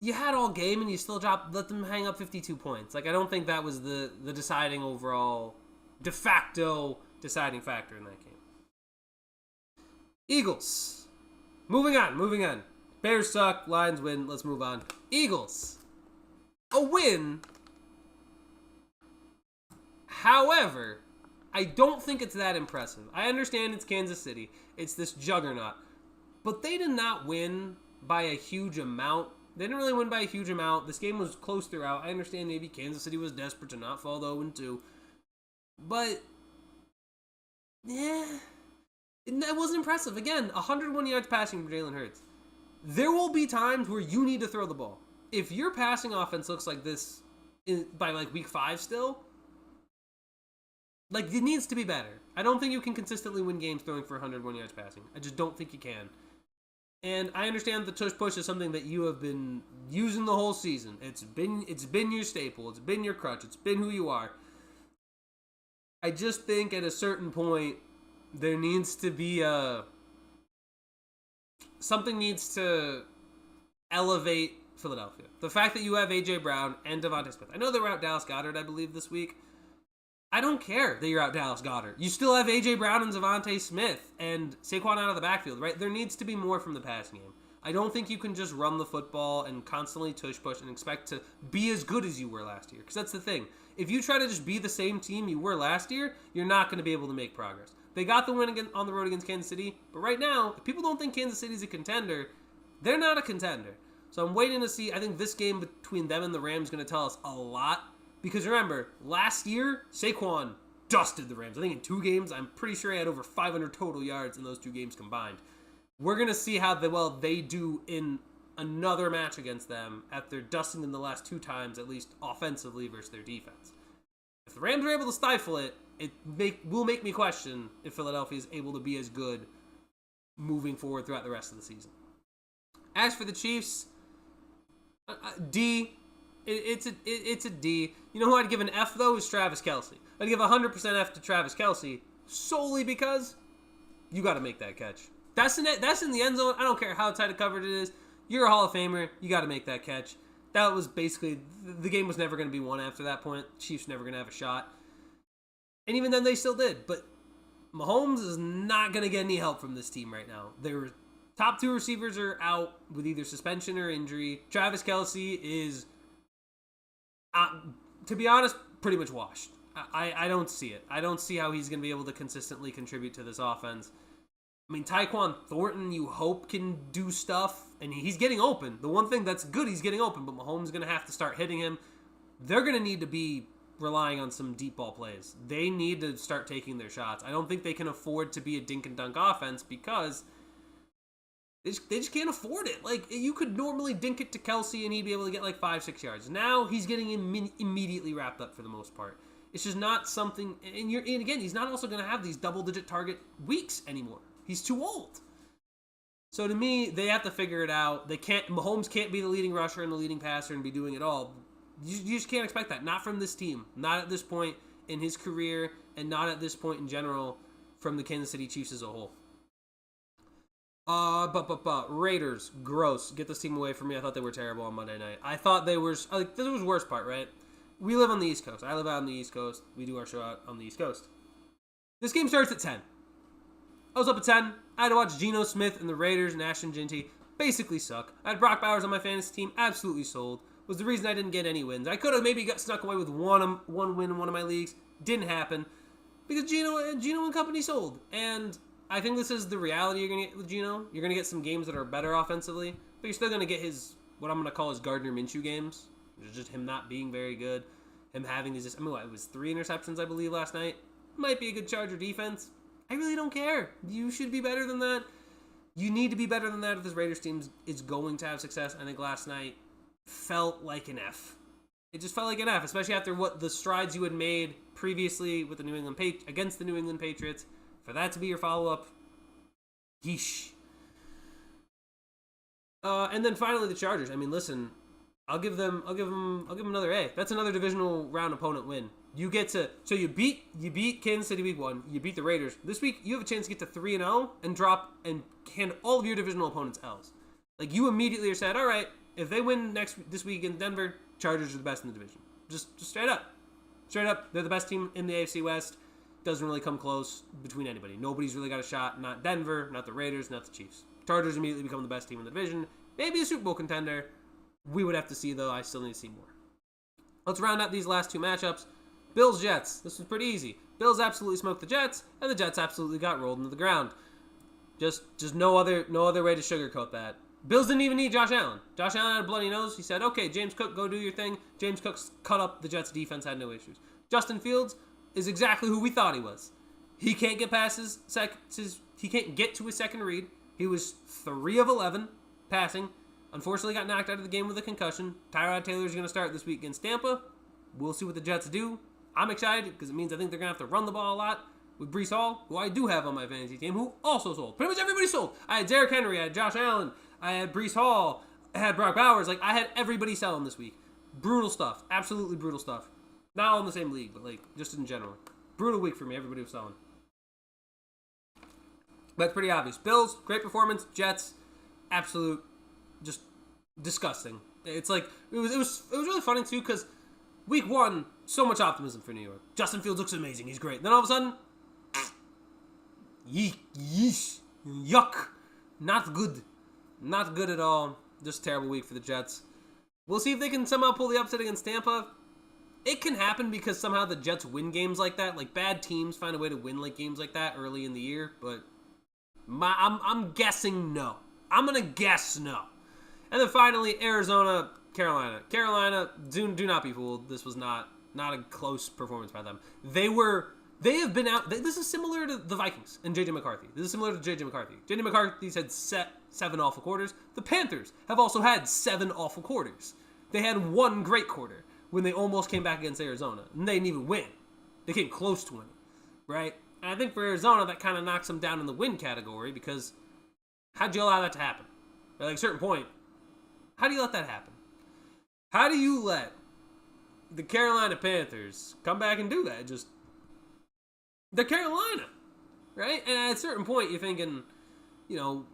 you had all game and you still let them hang up 52 points. Like, I don't think that was the deciding overall, de facto deciding factor in that game. Eagles. Moving on. Bears suck, Lions win, let's move on. Eagles. A win. However, I don't think it's that impressive. I understand it's Kansas City. It's this juggernaut. But they did not win by a huge amount. They didn't really win by a huge amount. This game was close throughout. I understand maybe Kansas City was desperate to not fall to 0-2. But, yeah. That wasn't impressive. Again, 101 yards passing from Jalen Hurts. There will be times where you need to throw the ball. If your passing offense looks like this by like week 5 still, like it needs to be better. I don't think you can consistently win games throwing for 101 yards passing. I just don't think you can. And I understand the tush push is something that you have been using the whole season. It's been your staple. It's been your crutch. It's been who you are. I just think at a certain point there needs to be something needs to elevate Philadelphia. The fact that you have A.J. Brown and Devontae Smith. I know they were out Dallas Goedert, I believe, this week. I don't care that you're out Dallas Goedert. You still have A.J. Brown and Devontae Smith and Saquon out of the backfield, right? There needs to be more from the passing game. I don't think you can just run the football and constantly tush push and expect to be as good as you were last year. Because that's the thing. If you try to just be the same team you were last year, you're not going to be able to make progress. They got the win again on the road against Kansas City, but right now, if people don't think Kansas City's a contender, they're not a contender. So I'm waiting to see. I think this game between them and the Rams is going to tell us a lot. Because remember, last year, Saquon dusted the Rams. I think in 2 games, I'm pretty sure he had over 500 total yards in those 2 games combined. We're going to see how well they do in another match against them after dusting them the last 2 times, at least offensively versus their defense. If the Rams are able to stifle it, will make me question if Philadelphia is able to be as good moving forward throughout the rest of the season. As for the Chiefs, D, it's a D. You know who I'd give an F, though, is Travis Kelce. I'd give 100% F to Travis Kelce solely because you got to make that catch. That's in the end zone. I don't care how tight a covered it is. You're a Hall of Famer. You got to make that catch. That was basically, the game was never going to be won after that point. Chiefs never going to have a shot. And even then, they still did. But Mahomes is not going to get any help from this team right now. Their top 2 receivers are out with either suspension or injury. Travis Kelce is, to be honest, pretty much washed. I don't see it. I don't see how he's going to be able to consistently contribute to this offense. I mean, Tyquan Thornton, you hope, can do stuff, and he's getting open. The one thing that's good, he's getting open, but Mahomes is going to have to start hitting him. They're going to need to be relying on some deep ball plays. They need to start taking their shots. I don't think they can afford to be a dink and dunk offense because they just can't afford it. Like, you could normally dink it to Kelce and he'd be able to get like 5-6 yards. Now he's getting immediately wrapped up for the most part. It's just not something, and again, he's not also going to have these double-digit target weeks anymore. He's too old. So to me, they have to figure it out. Mahomes can't be the leading rusher and the leading passer and be doing it all. You just can't expect that. Not from this team. Not at this point in his career, and not at this point in general from the Kansas City Chiefs as a whole. Raiders, gross. Get this team away from me. I thought they were terrible on Monday night. I thought they were, like, this was the worst part, right? We live on the East Coast. I live out on the East Coast. We do our show out on the East Coast. This game starts at 10. I was up at 10. I had to watch Geno Smith and the Raiders and Ashton Ginty basically suck. I had Brock Bowers on my fantasy team. Absolutely sold. Was the reason I didn't get any wins. I could have maybe snuck away with one win in one of my leagues. Didn't happen. Because Geno and company sold. And I think this is the reality you're going to get with Geno. You're going to get some games that are better offensively. But you're still going to get what I'm going to call his Gardner Minshew games. Which is just him not being very good. Him having these, it was 3 interceptions, I believe, last night. Might be a good Charger defense. I really don't care. You should be better than that. You need to be better than that if this Raiders team is going to have success. I think last night felt like an F. It just felt like an F, especially after what the strides you had made previously with the against the New England Patriots. For that to be your follow-up, yeesh. And then finally the Chargers. I mean, listen, I'll give them another A. That's another divisional round opponent win. You beat Kansas City week 1. You beat the Raiders. This week, you have a chance to get to 3-0 and hand all of your divisional opponents L's. Like, you immediately are said, all right, if they win this week in Denver, Chargers are the best in the division. Just straight up. Straight up, they're the best team in the AFC West. Doesn't really come close between anybody. Nobody's really got a shot. Not Denver, not the Raiders, not the Chiefs. Chargers immediately become the best team in the division. Maybe a Super Bowl contender. We would have to see, though. I still need to see more. Let's round out these last 2 matchups. Bills-Jets. This was pretty easy. Bills absolutely smoked the Jets, and the Jets absolutely got rolled into the ground. Just no other way to sugarcoat that. Bills didn't even need Josh Allen. Josh Allen had a bloody nose. He said, okay, James Cook, go do your thing. James Cook cut up the Jets' defense, had no issues. Justin Fields is exactly who we thought he was. He can't get past he can't get to his second read. He was 3 of 11 passing. Unfortunately, got knocked out of the game with a concussion. Tyrod Taylor's going to start this week against Tampa. We'll see what the Jets do. I'm excited because it means I think they're going to have to run the ball a lot with Breece Hall, who I do have on my fantasy team, who also sold. Pretty much everybody sold. I had Derrick Henry, I had Josh Allen, I had Breece Hall, I had Brock Bowers. Like, I had everybody selling this week. Brutal stuff. Absolutely brutal stuff. Not all in the same league, but, like, just in general. Brutal week for me. Everybody was selling. That's pretty obvious. Bills, great performance. Jets, absolute, just disgusting. It's like, it was really funny, too, because week 1, so much optimism for New York. Justin Fields looks amazing. He's great. Then all of a sudden, yeesh, yuck. Not good. Not good at all. Just a terrible week for the Jets. We'll see if they can somehow pull the upset against Tampa. It can happen because somehow the Jets win games like that. Like, bad teams find a way to win like games like that early in the year. But I'm guessing no. I'm going to guess no. And then finally, Arizona, Carolina. Carolina, do not be fooled. This was not a close performance by them. They have been out. This is similar to the Vikings and J.J. McCarthy. This is similar to J.J. McCarthy. J.J. McCarthy's had 7 awful quarters. The Panthers have also had 7 awful quarters. They had 1 great quarter when they almost came back against Arizona. And they didn't even win. They came close to winning. Right? And I think for Arizona, that kind of knocks them down in the win category because how'd you allow that to happen? At like a certain point, how do you let that happen? How do you let the Carolina Panthers come back and do that? Just, they're Carolina, right? And at a certain point, you're thinking, you know,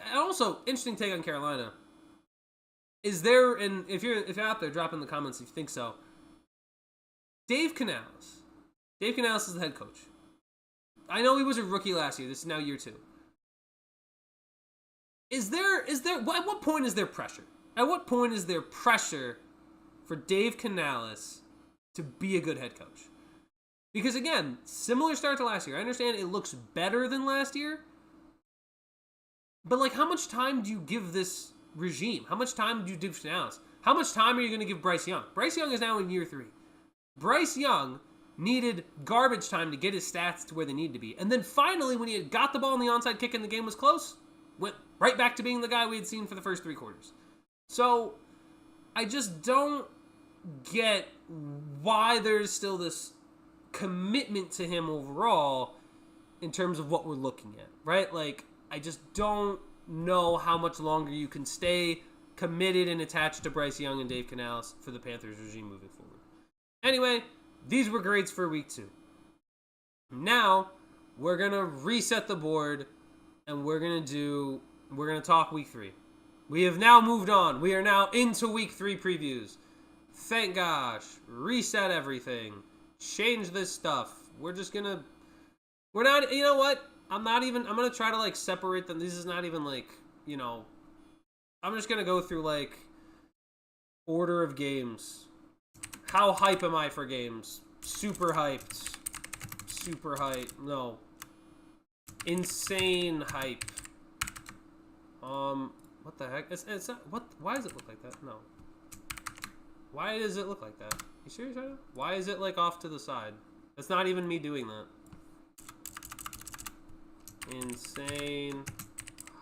and also, interesting take on Carolina. Is there, and if you're out there, drop in the comments if you think so. Dave Canales. Dave Canales is the head coach. I know he was a rookie last year. This is now year 2. At what point is there pressure? At what point is there pressure for Dave Canales to be a good head coach? Because again, similar start to last year. I understand it looks better than last year. But like, how much time do you give this regime? How much time do you give Canales? How much time are you going to give Bryce Young? Bryce Young is now in year 3. Bryce Young needed garbage time to get his stats to where they need to be. And then finally, when he had got the ball in the onside kick and the game was close, went right back to being the guy we had seen for the first 3 quarters. So, I just don't get why there's still this commitment to him overall in terms of what we're looking at, right? Like, I just don't know how much longer you can stay committed and attached to Bryce Young and Dave Canales for the Panthers regime moving forward. Anyway, these were grades for week 2. Now, we're going to reset the board and we're going to talk week 3. We have now moved on. We are now into week 3 previews. Thank gosh. Reset everything. Change this stuff. We're not, you know what? I'm going to try to like separate them. This is not even like, you know, I'm just going to go through like order of games. How hype am I for games? Super hyped. Super hype. No. Insane hype. What the heck? It's not, what? Why does it look like that? No. Why does it look like that? You serious right now? Why is it like off to the side? That's not even me doing that. Insane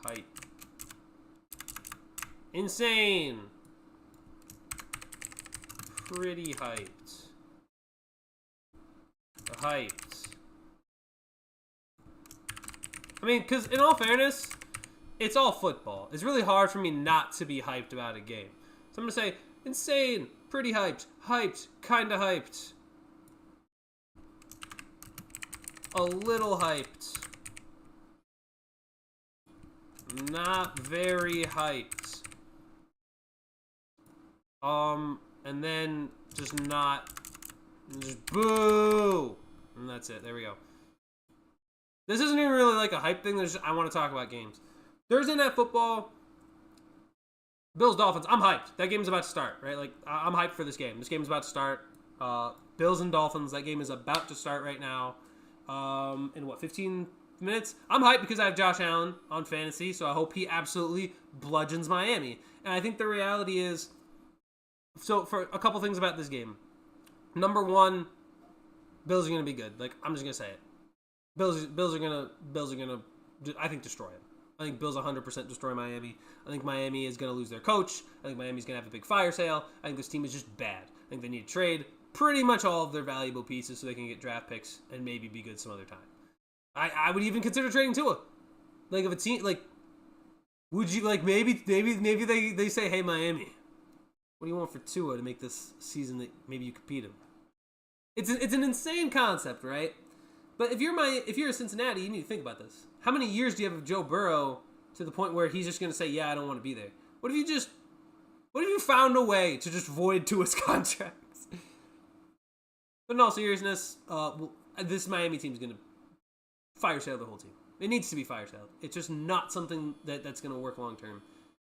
hype. Insane. Pretty hyped. Hyped. I mean, because in all fairness, it's all football. It's really hard for me not to be hyped about a game. So I'm going to say, insane, pretty hyped, hyped, kind of hyped, a little hyped, not very hyped, and then just boo, and that's it. There we go. This isn't even really like a hype thing. I want to talk about games. Thursday Night Football, Bills Dolphins. I'm hyped. That game's about to start, right? Like, I'm hyped for this game. This game's about to start. Bills and Dolphins. That game is about to start right now. In what, 15 minutes? I'm hyped because I have Josh Allen on fantasy, so I hope he absolutely bludgeons Miami. And I think the reality is, so for a couple things about this game. Number one, Bills are going to be good. Like, I'm just going to say it. Bills are going to, I think, destroy it. I think Bills 100% destroy Miami. I think Miami is going to lose their coach. I think Miami's going to have a big fire sale. I think this team is just bad. I think they need to trade pretty much all of their valuable pieces so they can get draft picks and maybe be good some other time. I would even consider trading Tua. Like, if a team, like, would you, like, maybe they say, hey, Miami, what do you want for Tua to make this season that maybe you compete him? It's an insane concept, right? But if you're a Cincinnati, you need to think about this. How many years do you have of Joe Burrow to the point where he's just going to say, yeah, I don't want to be there? What if you found a way to just void Tua's contracts? But in all seriousness, this Miami team is going to fire sale the whole team. It needs to be fire sale. It's just not something that's going to work long term.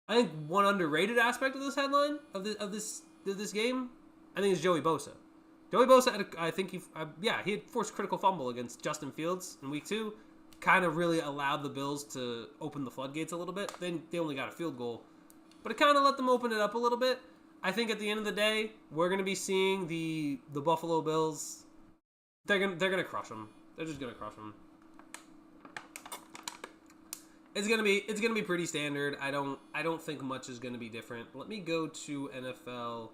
I think one underrated aspect of this headline of this game, I think, is Joey Bosa. Joey Bosa, he had forced critical fumble against Justin Fields in week 2. Kind of really allowed the Bills to open the floodgates a little bit. They only got a field goal, but it kind of let them open it up a little bit. I think at the end of the day, we're going to be seeing the Buffalo Bills. They're gonna crush them. They're just gonna crush them. It's gonna be pretty standard. I don't think much is gonna be different. Let me go to NFL.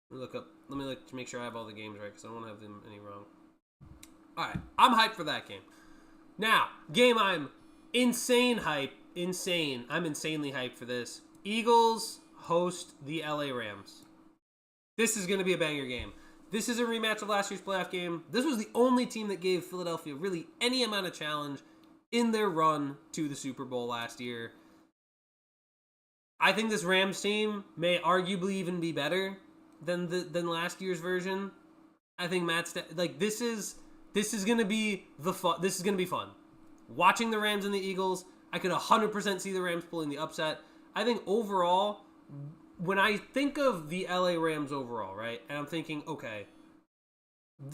Let me make sure I have all the games right because I don't want to have them any wrong. All right, I'm hyped for that game. Now, game I'm insanely hyped for this. Eagles host the LA Rams. This is going to be a banger game. This is a rematch of last year's playoff game. This was the only team that gave Philadelphia really any amount of challenge in their run to the Super Bowl last year. I think this Rams team may arguably even be better than last year's version. I think this is going to be fun. This is going to be fun. Watching the Rams and the Eagles, I could 100% see the Rams pulling the upset. I think overall, when I think of the LA Rams overall, right, and I'm thinking, okay,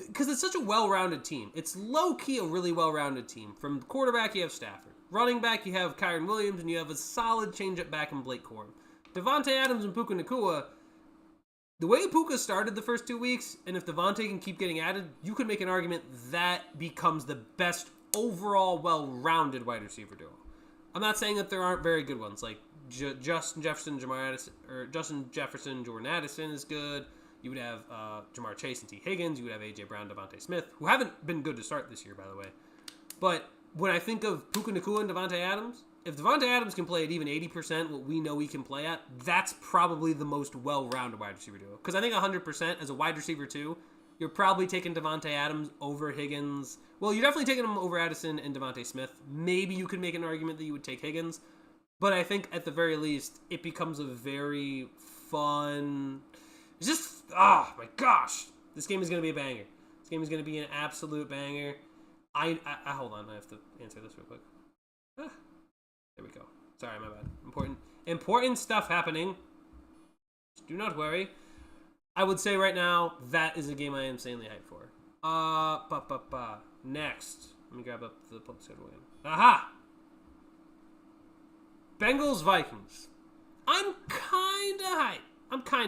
because it's such a well-rounded team. It's low-key a really well-rounded team. From quarterback, you have Stafford. Running back, you have Kyron Williams, and you have a solid change-up back in Blake Corum. Devontae Adams and Puka Nacua, the way Puka started the first 2 weeks, and if Devontae can keep getting added, you could make an argument that becomes the best overall well-rounded wide receiver duo. I'm not saying that there aren't very good ones, like Justin Jefferson, Jordan Addison is good. You would have Jamar Chase and T. Higgins. You would have A.J. Brown, Devontae Smith, who haven't been good to start this year, by the way. But when I think of Puka Nacua and Devontae Adams, if Devontae Adams can play at even 80% what we know he can play at, that's probably the most well-rounded wide receiver duo. Because I think 100% as a wide receiver too, you're probably taking Devontae Adams over Higgins. Well, you're definitely taking him over Addison and Devontae Smith. Maybe you could make an argument that you would take Higgins. But I think at the very least, it becomes a very fun... It's just, oh my gosh. This game is going to be a banger. This game is going to be an absolute banger. I hold on, I have to answer this real quick. There we go. Sorry, my bad. Important stuff happening. Just do not worry. I would say right now, that is a game I am insanely hyped for. Next. Let me grab up the public schedule again. Aha! Bengals Vikings. I'm kinda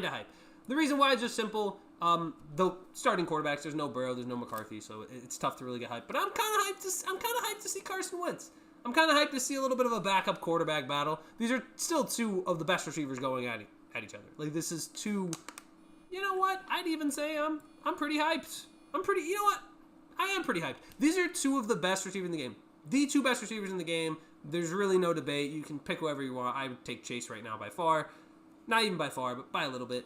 hyped. The reason why is just simple. The starting quarterbacks, there's no Burrow, there's no McCarthy, so it's tough to really get hyped. But I'm kind of hyped to see Carson Wentz. I'm kind of hyped to see a little bit of a backup quarterback battle. These are still two of the best receivers going at each other. Like, this is two. You know what? I'd even say I'm pretty hyped. You know what? I am pretty hyped. These are two of the best receivers in the game. The two best receivers in the game. There's really no debate. You can pick whoever you want. I would take Chase right now by far. Not even by far, but by a little bit.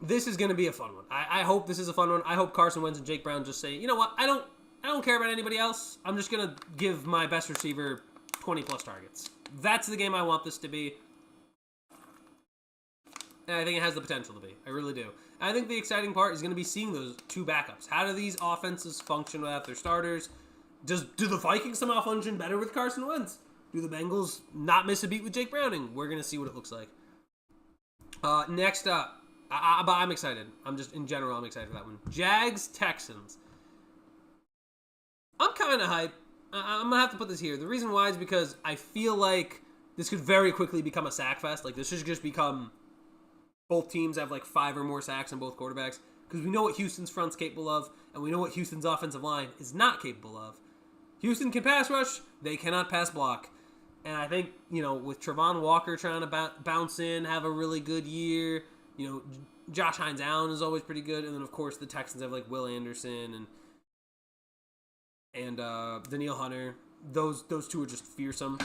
This is going to be a fun one. I hope this is a fun one. I hope Carson Wentz and Jake Brown just say, you know what? I don't care about anybody else. I'm just going to give my best receiver 20-plus targets. That's the game I want this to be. And I think it has the potential to be. I really do. And I think the exciting part is going to be seeing those two backups. How do these offenses function without their starters? Do the Vikings somehow function better with Carson Wentz? Do the Bengals not miss a beat with Jake Browning? We're going to see what it looks like. Next up, I'm excited. I'm excited for that one. Jags Texans. I'm kind of hyped. I'm going to have to put this here. The reason why is because I feel like this could very quickly become a sack fest. Like, this should just become both teams have like 5 or more sacks on both quarterbacks. because we know what Houston's front's capable of, and we know what Houston's offensive line is not capable of. Houston can pass rush, they cannot pass block. And I think, with Travon Walker trying to bounce in, have a really good year, Josh Hines Allen is always pretty good. And then, of course, the Texans have, like, Will Anderson and Danielle Hunter. Those two are just fearsome.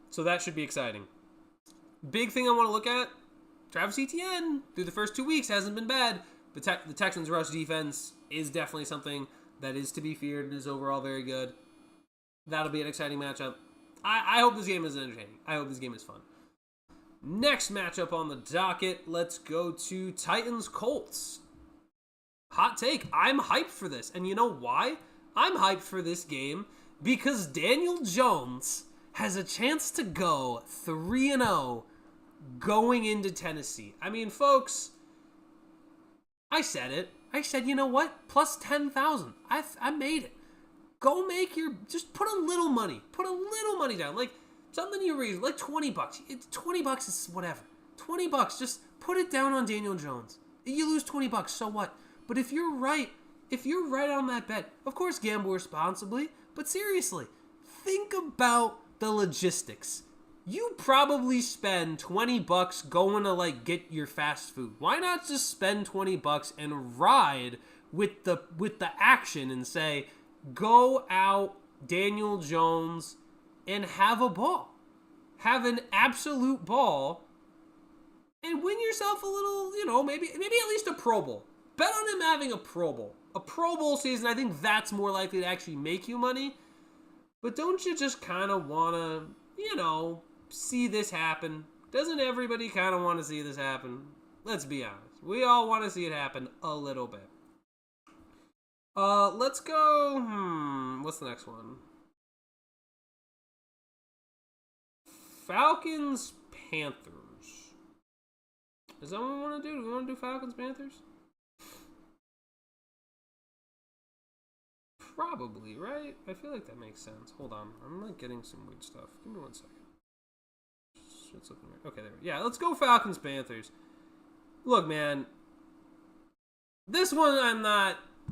So that should be exciting. Big thing I want to look at, Travis Etienne, through the first 2 weeks, hasn't been bad. The Texans' rush defense is definitely something that is to be feared and is overall very good. That'll be an exciting matchup. I hope this game is entertaining. I hope this game is fun. Next matchup on the docket, let's go to Titans-Colts. Hot take, I'm hyped for this. And you know why? I'm hyped for this game because Daniel Jones has a chance to go 3-0 going into Tennessee. I mean, folks, I said it. I said, you know what? Plus 10,000. I made it. Go just put a little money. Put a little money down. Like, something you read, like $20. It's $20 is whatever. $20, just put it down on Daniel Jones. You lose $20, so what? But if you're right on that bet, of course gamble responsibly, but seriously, think about the logistics. You probably spend $20 going to, like, get your fast food. Why not just spend $20 and ride with the action and say, go out, Daniel Jones, and have a ball. Have an absolute ball and win yourself a little, maybe at least a Pro Bowl. Bet on him having a Pro Bowl. A Pro Bowl season, I think that's more likely to actually make you money. But don't you just kind of want to, see this happen? Doesn't everybody kind of want to see this happen? Let's be honest. We all want to see it happen a little bit. Let's go, what's the next one? Falcons, Panthers. Is that what we want to do? Do we want to do Falcons, Panthers? Probably, right? I feel like that makes sense. Hold on. I'm not getting some weird stuff. Give me 1 second. Shit's looking weird. Okay, there. Yeah, let's go Falcons, Panthers. Look, man. This one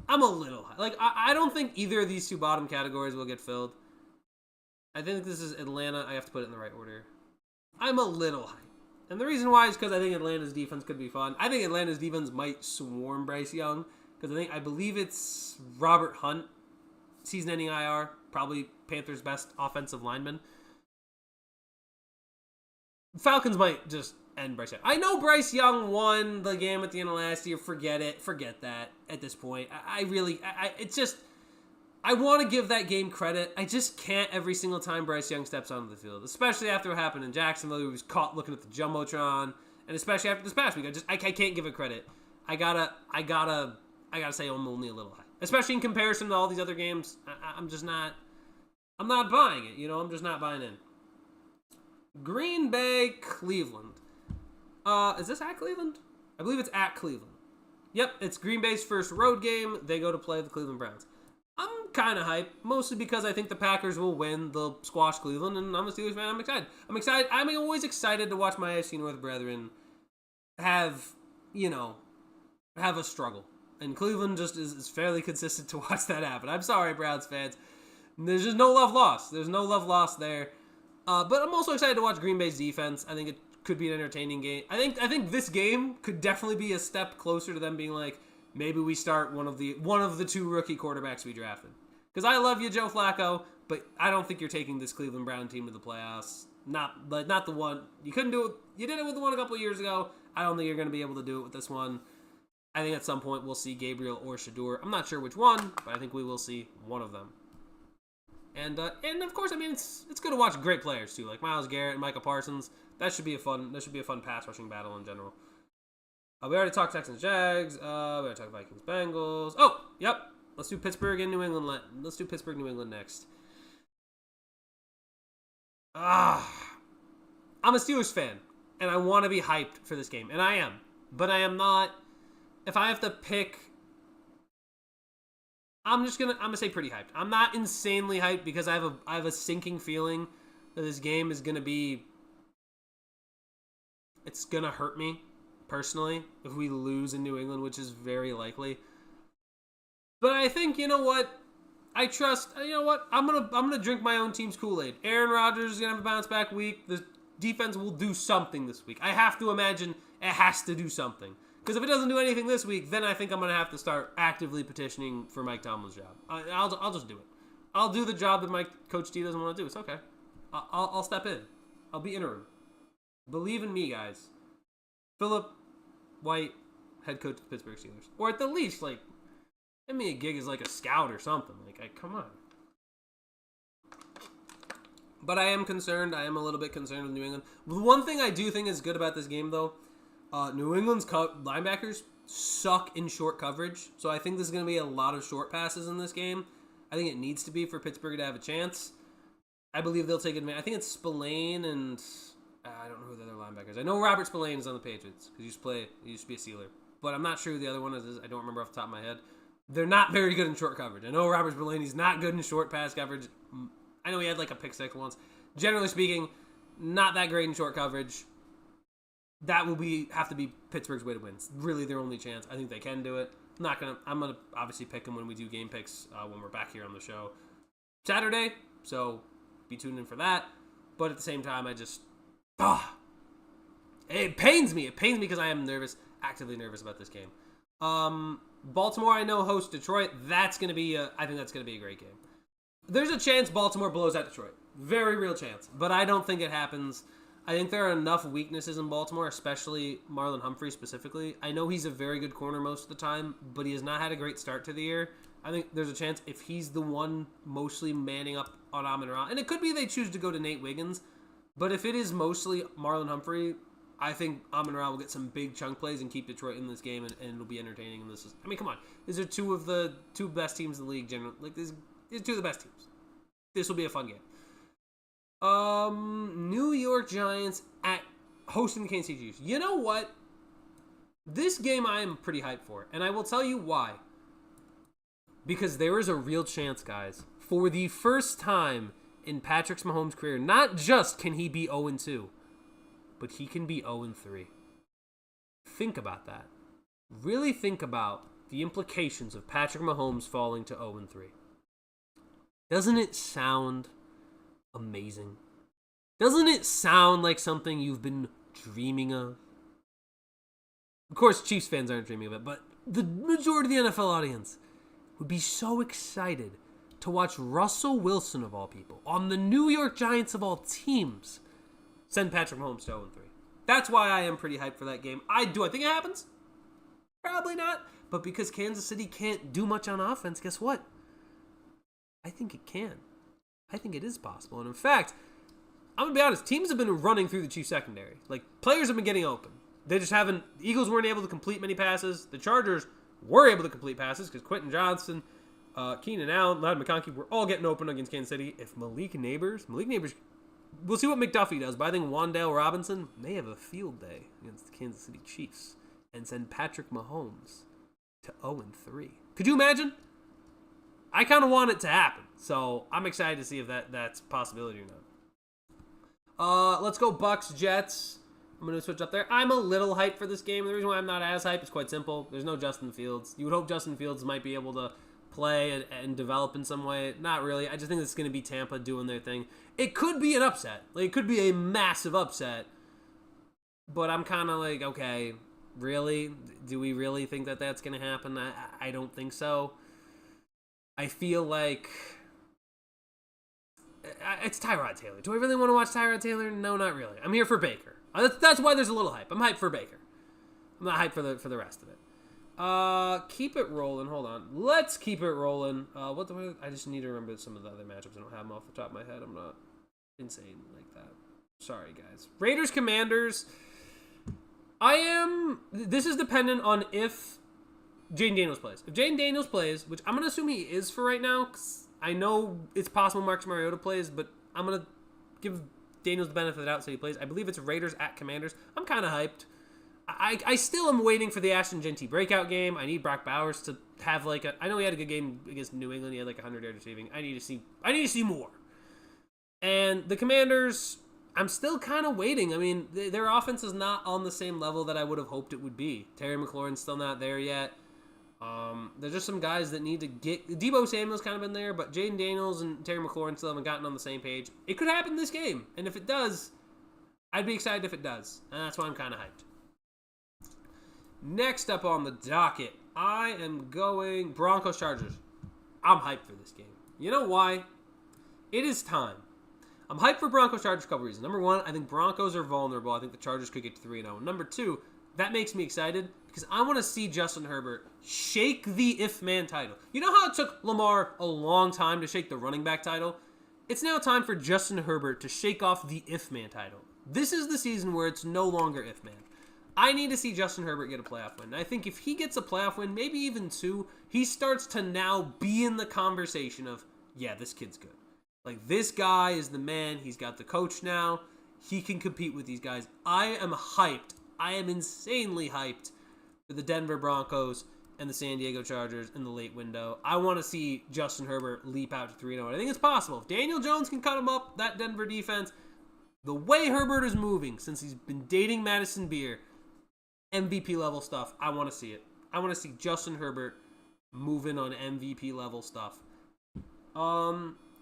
I'm a little high. Like, I don't think either of these two bottom categories will get filled. I think this is Atlanta. I have to put it in the right order. I'm a little high. And the reason why is because I think Atlanta's defense could be fun. I think Atlanta's defense might swarm Bryce Young. Because I believe it's Robert Hunt, season-ending IR. Probably Panthers' best offensive lineman. Falcons might just end Bryce Young. I know Bryce Young won the game at the end of last year. Forget it. Forget that at this point. It's just, I want to give that game credit. I just can't every single time Bryce Young steps onto the field, especially after what happened in Jacksonville. He was caught looking at the Jumbotron, and especially after this past week. I can't give it credit. I gotta say I'm only a little high, especially in comparison to all these other games. I'm not buying it. I'm just not buying in. Green Bay, Cleveland. Is this at Cleveland? I believe it's at Cleveland. Yep, it's Green Bay's first road game. They go to play the Cleveland Browns. I'm kind of hyped, mostly because I think the Packers will win. They'll squash Cleveland, and I'm a Steelers fan. I'm excited. I'm always excited to watch my AFC North brethren have a struggle. And Cleveland just is fairly consistent to watch that happen. I'm sorry, Browns fans. There's just no love lost. There's no love lost there. But I'm also excited to watch Green Bay's defense. I think it could be an entertaining game. I think this game could definitely be a step closer to them being like, maybe we start one of the two rookie quarterbacks we drafted. Because I love you, Joe Flacco, but I don't think you're taking this Cleveland Brown team to the playoffs. Not the one. You couldn't do it. You did it with the one a couple of years ago. I don't think you're going to be able to do it with this one. I think at some point we'll see Gabriel or Shador. I'm not sure which one, but I think we will see one of them. And of course, I mean it's good to watch great players too, like Myles Garrett and Micah Parsons. That should be a fun pass rushing battle in general. We already talked Texans Jags. We already talked Vikings Bengals. Oh, yep. Let's do Pittsburgh and New England. Let's do Pittsburgh New England next. I'm a Steelers fan, and I want to be hyped for this game, and I am, but I am not. If I have to pick, I'm gonna say pretty hyped. I'm not insanely hyped because I have a sinking feeling that this game is gonna be. It's gonna hurt me. personally, if we lose in New England, which is very likely. But I think, you know what? I trust, you know what? I'm gonna drink my own team's Kool-Aid. Aaron Rodgers is going to have a bounce-back week. The defense will do something this week. I have to imagine it has to do something. Because if it doesn't do anything this week, then I think I'm going to have to start actively petitioning for Mike Tomlin's job. I'll just do it. I'll do the job that Coach D doesn't want to do. It's okay. I'll step in. I'll be interim. Believe in me, guys. Philip White, head coach of the Pittsburgh Steelers. Or at the least, like, give me a gig as like a scout or something. Like, come on. But I am concerned. I am a little bit concerned with New England. The one thing I do think is good about this game, though, New England's linebackers suck in short coverage. So I think there's going to be a lot of short passes in this game. I think it needs to be for Pittsburgh to have a chance. I believe they'll take advantage. I think it's Spillane and I don't know who the other linebackers. I know Robert Spillane is on the Patriots because he used to be a Steeler. But I'm not sure who the other one is. I don't remember off the top of my head. They're not very good in short coverage. I know Robert Spillane is not good in short pass coverage. I know he had like a pick six once. Generally speaking, not that great in short coverage. That will have to be Pittsburgh's way to win. It's really their only chance. I think they can do it. I'm gonna obviously pick them when we do game picks when we're back here on the show Saturday. So be tuned in for that. But at the same time, it pains me. It pains me because I am actively nervous about this game. Baltimore, I know, hosts Detroit. I think that's gonna be a great game. There's a chance Baltimore blows out Detroit. Very real chance. But I don't think it happens. I think there are enough weaknesses in Baltimore, especially Marlon Humphrey specifically. I know he's a very good corner most of the time, but he has not had a great start to the year. I think there's a chance if he's the one mostly manning up on Amon-Ra, and it could be they choose to go to Nate Wiggins, but if it is mostly Marlon Humphrey, I think Amon-Ra will get some big chunk plays and keep Detroit in this game, and it'll be entertaining. Come on. These are two of the two best teams in the league, generally. Like, these are two of the best teams. This will be a fun game. New York Giants at hosting the Kansas City Chiefs. You know what? This game I am pretty hyped for, and I will tell you why. Because there is a real chance, guys, for the first time in Patrick Mahomes' career, not just can he be 0-2, but he can be 0-3. Think about that. Really think about the implications of Patrick Mahomes falling to 0-3. Doesn't it sound amazing? Doesn't it sound like something you've been dreaming of? Of course, Chiefs fans aren't dreaming of it, but the majority of the NFL audience would be so excited to watch Russell Wilson, of all people, on the New York Giants of all teams, send Patrick Mahomes to 0-3. That's why I am pretty hyped for that game. I think it happens? Probably not. But because Kansas City can't do much on offense, guess what? I think it can. I think it is possible. And in fact, I'm going to be honest, teams have been running through the Chiefs secondary. Like, players have been getting open. They just haven't. The Eagles weren't able to complete many passes. The Chargers were able to complete passes because Quentin Johnston, Keenan Allen, Ladd McConkey were all getting open against Kansas City. If Malik Neighbors, we'll see what McDuffie does, but I think Wan'Dale Robinson may have a field day against the Kansas City Chiefs and send Patrick Mahomes to 0-3. Could you imagine? I kind of want it to happen, so I'm excited to see if that's a possibility or not. Let's go Bucks Jets. I'm going to switch up there. I'm a little hyped for this game. The reason why I'm not as hyped is quite simple. There's no Justin Fields. You would hope Justin Fields might be able to play and develop in some way. Not really. I just think it's going to be Tampa doing their thing. It could be an upset. Like, it could be a massive upset. But I'm kind of like, okay, really? Do we really think that that's going to happen? I don't think so. I feel like it's Tyrod Taylor. Do I really want to watch Tyrod Taylor? No, not really. I'm here for Baker. That's why there's a little hype. I'm hyped for Baker. I'm not hyped for the rest of it. Keep it rolling. Hold on. Let's keep it rolling. I just need to remember some of the other matchups. I don't have them off the top of my head. I'm not insane like that. Sorry, guys. Raiders Commanders. This is dependent on if Jaden Daniels plays. If Jaden Daniels plays, which I'm going to assume he is for right now, because I know it's possible Marcus Mariota plays, but I'm going to give Daniels the benefit of the doubt so he plays. I believe it's Raiders at Commanders. I'm kind of hyped. I still am waiting for the Ashton Genty breakout game. I need Brock Bowers to have I know he had a good game against New England. He had 100 yards receiving. I need to see more. And the Commanders, I'm still kind of waiting. I mean, their offense is not on the same level that I would have hoped it would be. Terry McLaurin's still not there yet. There's just some guys that need to get... Deebo Samuel's kind of been there, but Jaden Daniels and Terry McLaurin still haven't gotten on the same page. It could happen this game, and if it does, I'd be excited if it does, and that's why I'm kind of hyped. Next up on the docket, I am going Broncos-Chargers. I'm hyped for this game. You know why? It is time. I'm hyped for Broncos-Chargers for a couple reasons. Number one, I think Broncos are vulnerable. I think the Chargers could get to 3-0. Number two, that makes me excited because I want to see Justin Herbert shake the if-man title. You know how it took Lamar a long time to shake the running back title? It's now time for Justin Herbert to shake off the if-man title. This is the season where it's no longer if-man. I need to see Justin Herbert get a playoff win. I think if he gets a playoff win, maybe even two, he starts to now be in the conversation of, yeah, this kid's good. Like, this guy is the man. He's got the coach now. He can compete with these guys. I am hyped. I am insanely hyped for the Denver Broncos and the San Diego Chargers in the late window. I want to see Justin Herbert leap out to 3-0. I think it's possible. If Daniel Jones can cut him up, that Denver defense, the way Herbert is moving since he's been dating Madison Beer, MVP level stuff, I want to see it. I want to see Justin Herbert moving on MVP level stuff.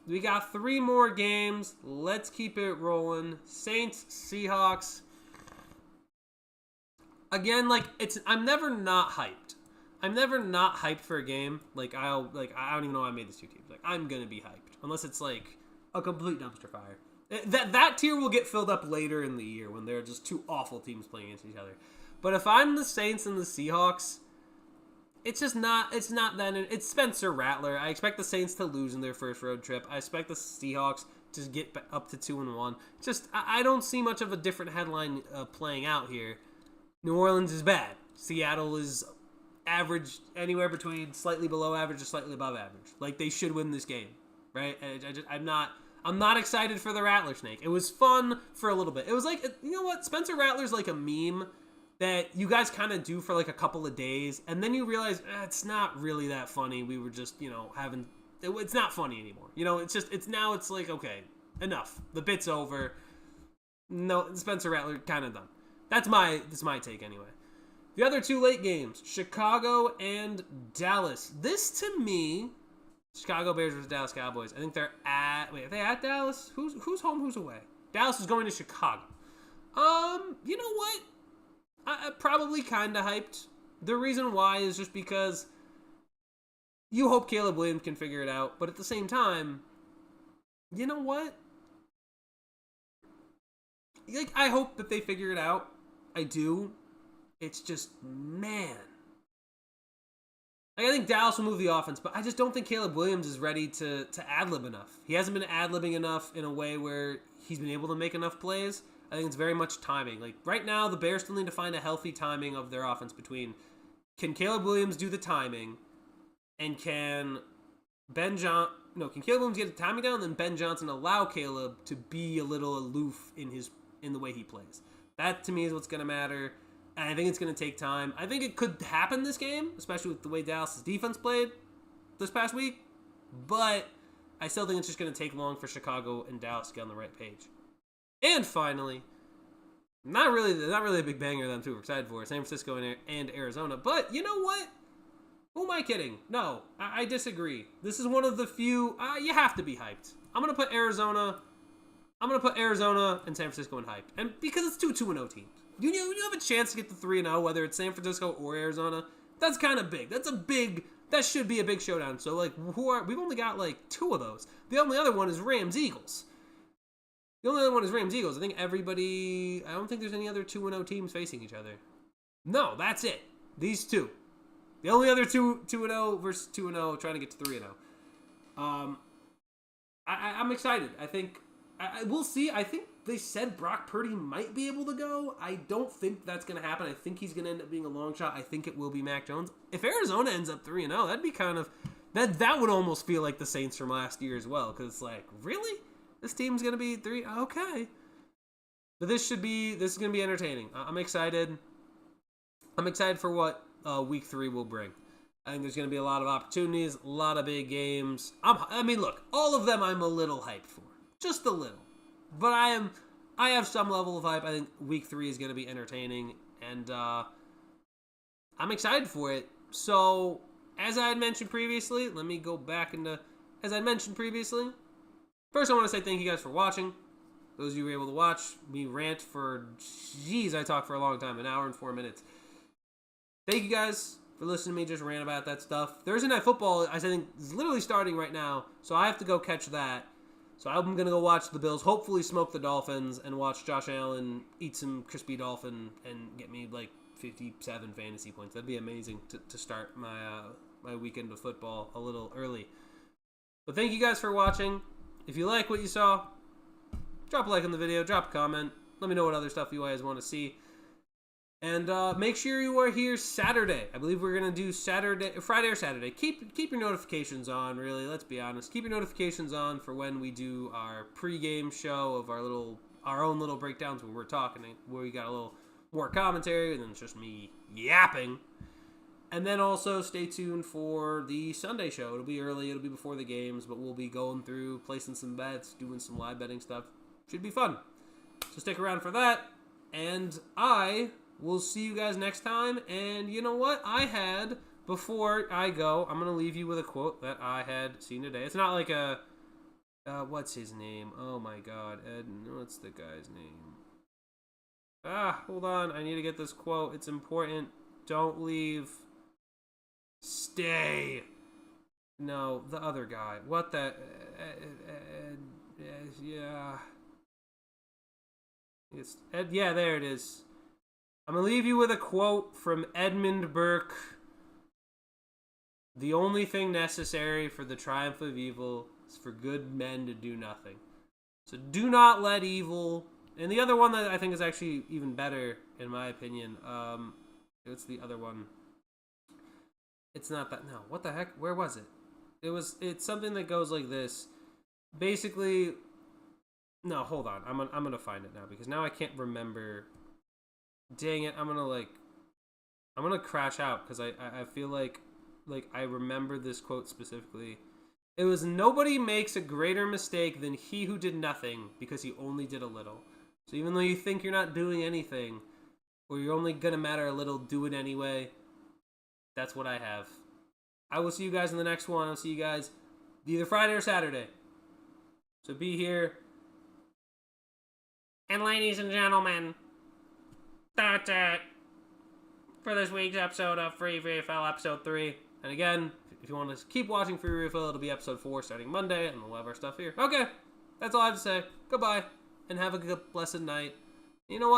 We got 3 more games. Let's keep it rolling. Saints, Seahawks. Again, I'm never not hyped. I'm never not hyped for a game. I don't even know why I made these two teams. I'm gonna be hyped unless it's a complete dumpster fire. That tier will get filled up later in the year when there are just two awful teams playing against each other. But if I'm the Saints and the Seahawks, it's not that. It's Spencer Rattler. I expect the Saints to lose in their first road trip. I expect the Seahawks to get up to 2-1. I don't see much of a different headline playing out here. New Orleans is bad. Seattle is average, anywhere between slightly below average or slightly above average. They should win this game, right? I'm not excited for the Rattler snake. It was fun for a little bit. It was you know what? Spencer Rattler's like a meme that you guys kind of do for a couple of days, and then you realize it's not really that funny. We were just, it's not funny anymore. It's okay, enough. The bit's over. No, Spencer Rattler kind of done. That's my take anyway. The other 2 late games, Chicago and Dallas. This to me, Chicago Bears versus Dallas Cowboys. I think they're at. Wait, are they at Dallas? Who's home? Who's away? Dallas is going to Chicago. You know what? I'm probably kind of hyped. The reason why is just because you hope Caleb Williams can figure it out, but at the same time, you know what? I hope that they figure it out. I do. It's just, man. I think Dallas will move the offense, but I just don't think Caleb Williams is ready to ad-lib enough. He hasn't been ad-libbing enough in a way where he's been able to make enough plays. I think it's very much timing. Right now, the Bears still need to find a healthy timing of their offense between can Caleb Williams do the timing and can Caleb Williams get the timing down and then Ben Johnson allow Caleb to be a little aloof in the way he plays. That, to me, is what's going to matter. And I think it's going to take time. I think it could happen this game, especially with the way Dallas' defense played this past week. But I still think it's just going to take long for Chicago and Dallas to get on the right page. And finally, not really a big banger that I'm too excited for, San Francisco and Arizona. But you know what? Who am I kidding? No, I disagree. This is one of the few, you have to be hyped. I'm going to put Arizona and San Francisco in hype. And because it's 2-2-0 teams. You have a chance to get to 3-0, whether it's San Francisco or Arizona. That's kind of big. That should be a big showdown. So, we've only got, 2 of those. The only other one is Rams-Eagles. I think I don't think there's any other 2-0 teams facing each other. No, that's it. These 2. The only other 2-0 versus 2-0 trying to get to 3-0. I'm excited. I think we'll see. I think they said Brock Purdy might be able to go. I don't think that's going to happen. I think he's going to end up being a long shot. I think it will be Mac Jones. If Arizona ends up 3-0, that'd be kind of that would almost feel like the Saints from last year as well. Because it's really? This team's going to be 3? Okay. But this is going to be entertaining. I'm excited. I'm excited for what week 3 will bring. I think there's going to be a lot of opportunities, a lot of big games. Look, all of them I'm a little hyped for. Just a little. But I have some level of hype. I think week 3 is going to be entertaining, and I'm excited for it. So, as I had mentioned previously, let me go back into, as I mentioned previously, first I want to say thank you guys for watching. Those of you who were able to watch me rant for, I talked for a long time, an hour and 4 minutes. Thank you guys for listening to me just rant about that stuff. Thursday Night Football, I think, is literally starting right now, so I have to go catch that. So I'm going to go watch the Bills, hopefully smoke the Dolphins, and watch Josh Allen eat some crispy dolphin and get me, 57 fantasy points. That'd be amazing to start my weekend of football a little early. But thank you guys for watching. If you like what you saw, drop a like on the video, drop a comment. Let me know what other stuff you guys want to see. And make sure you are here Saturday. I believe we're going to do Friday or Saturday. Keep your notifications on, really. Let's be honest. Keep your notifications on for when we do our pregame show of our own little breakdowns when we're talking, where we got a little more commentary, and then it's just me yapping. And then also stay tuned for the Sunday show. It'll be early. It'll be before the games, but we'll be going through, placing some bets, doing some live betting stuff. Should be fun. So stick around for that. And we'll see you guys next time. And you know what? Before I go, I'm going to leave you with a quote that I had seen today. It's not like a, what's his name? Oh my god. What's the guy's name? Hold on. I need to get this quote. It's important. Don't leave. Stay. No, the other guy. What the? Yeah. It's Ed. Yeah, there it is. I'm going to leave you with a quote from Edmund Burke. The only thing necessary for the triumph of evil is for good men to do nothing. So do not let evil... And the other one that I think is actually even better, in my opinion, it's the other one. It's not that... No, what the heck? Where was it? It's something that goes like this. Basically... No, hold on. I'm gonna find it now, because now I can't remember... Dang it, I'm gonna crash out because I feel like I remember this quote specifically. It was, nobody makes a greater mistake than he who did nothing because he only did a little. So even though you think you're not doing anything, or you're only gonna matter a little, do it anyway. That's what I have. I will see you guys in the next one. I'll see you guys either Friday or Saturday. So be here. And ladies and gentlemen, that's it for this week's episode of Free Refill, episode 3. And again, if you want to keep watching Free Refill, it'll be episode 4 starting Monday, and we'll have our stuff here. Okay, that's all I have to say. Goodbye, and have a good, blessed night. You know what?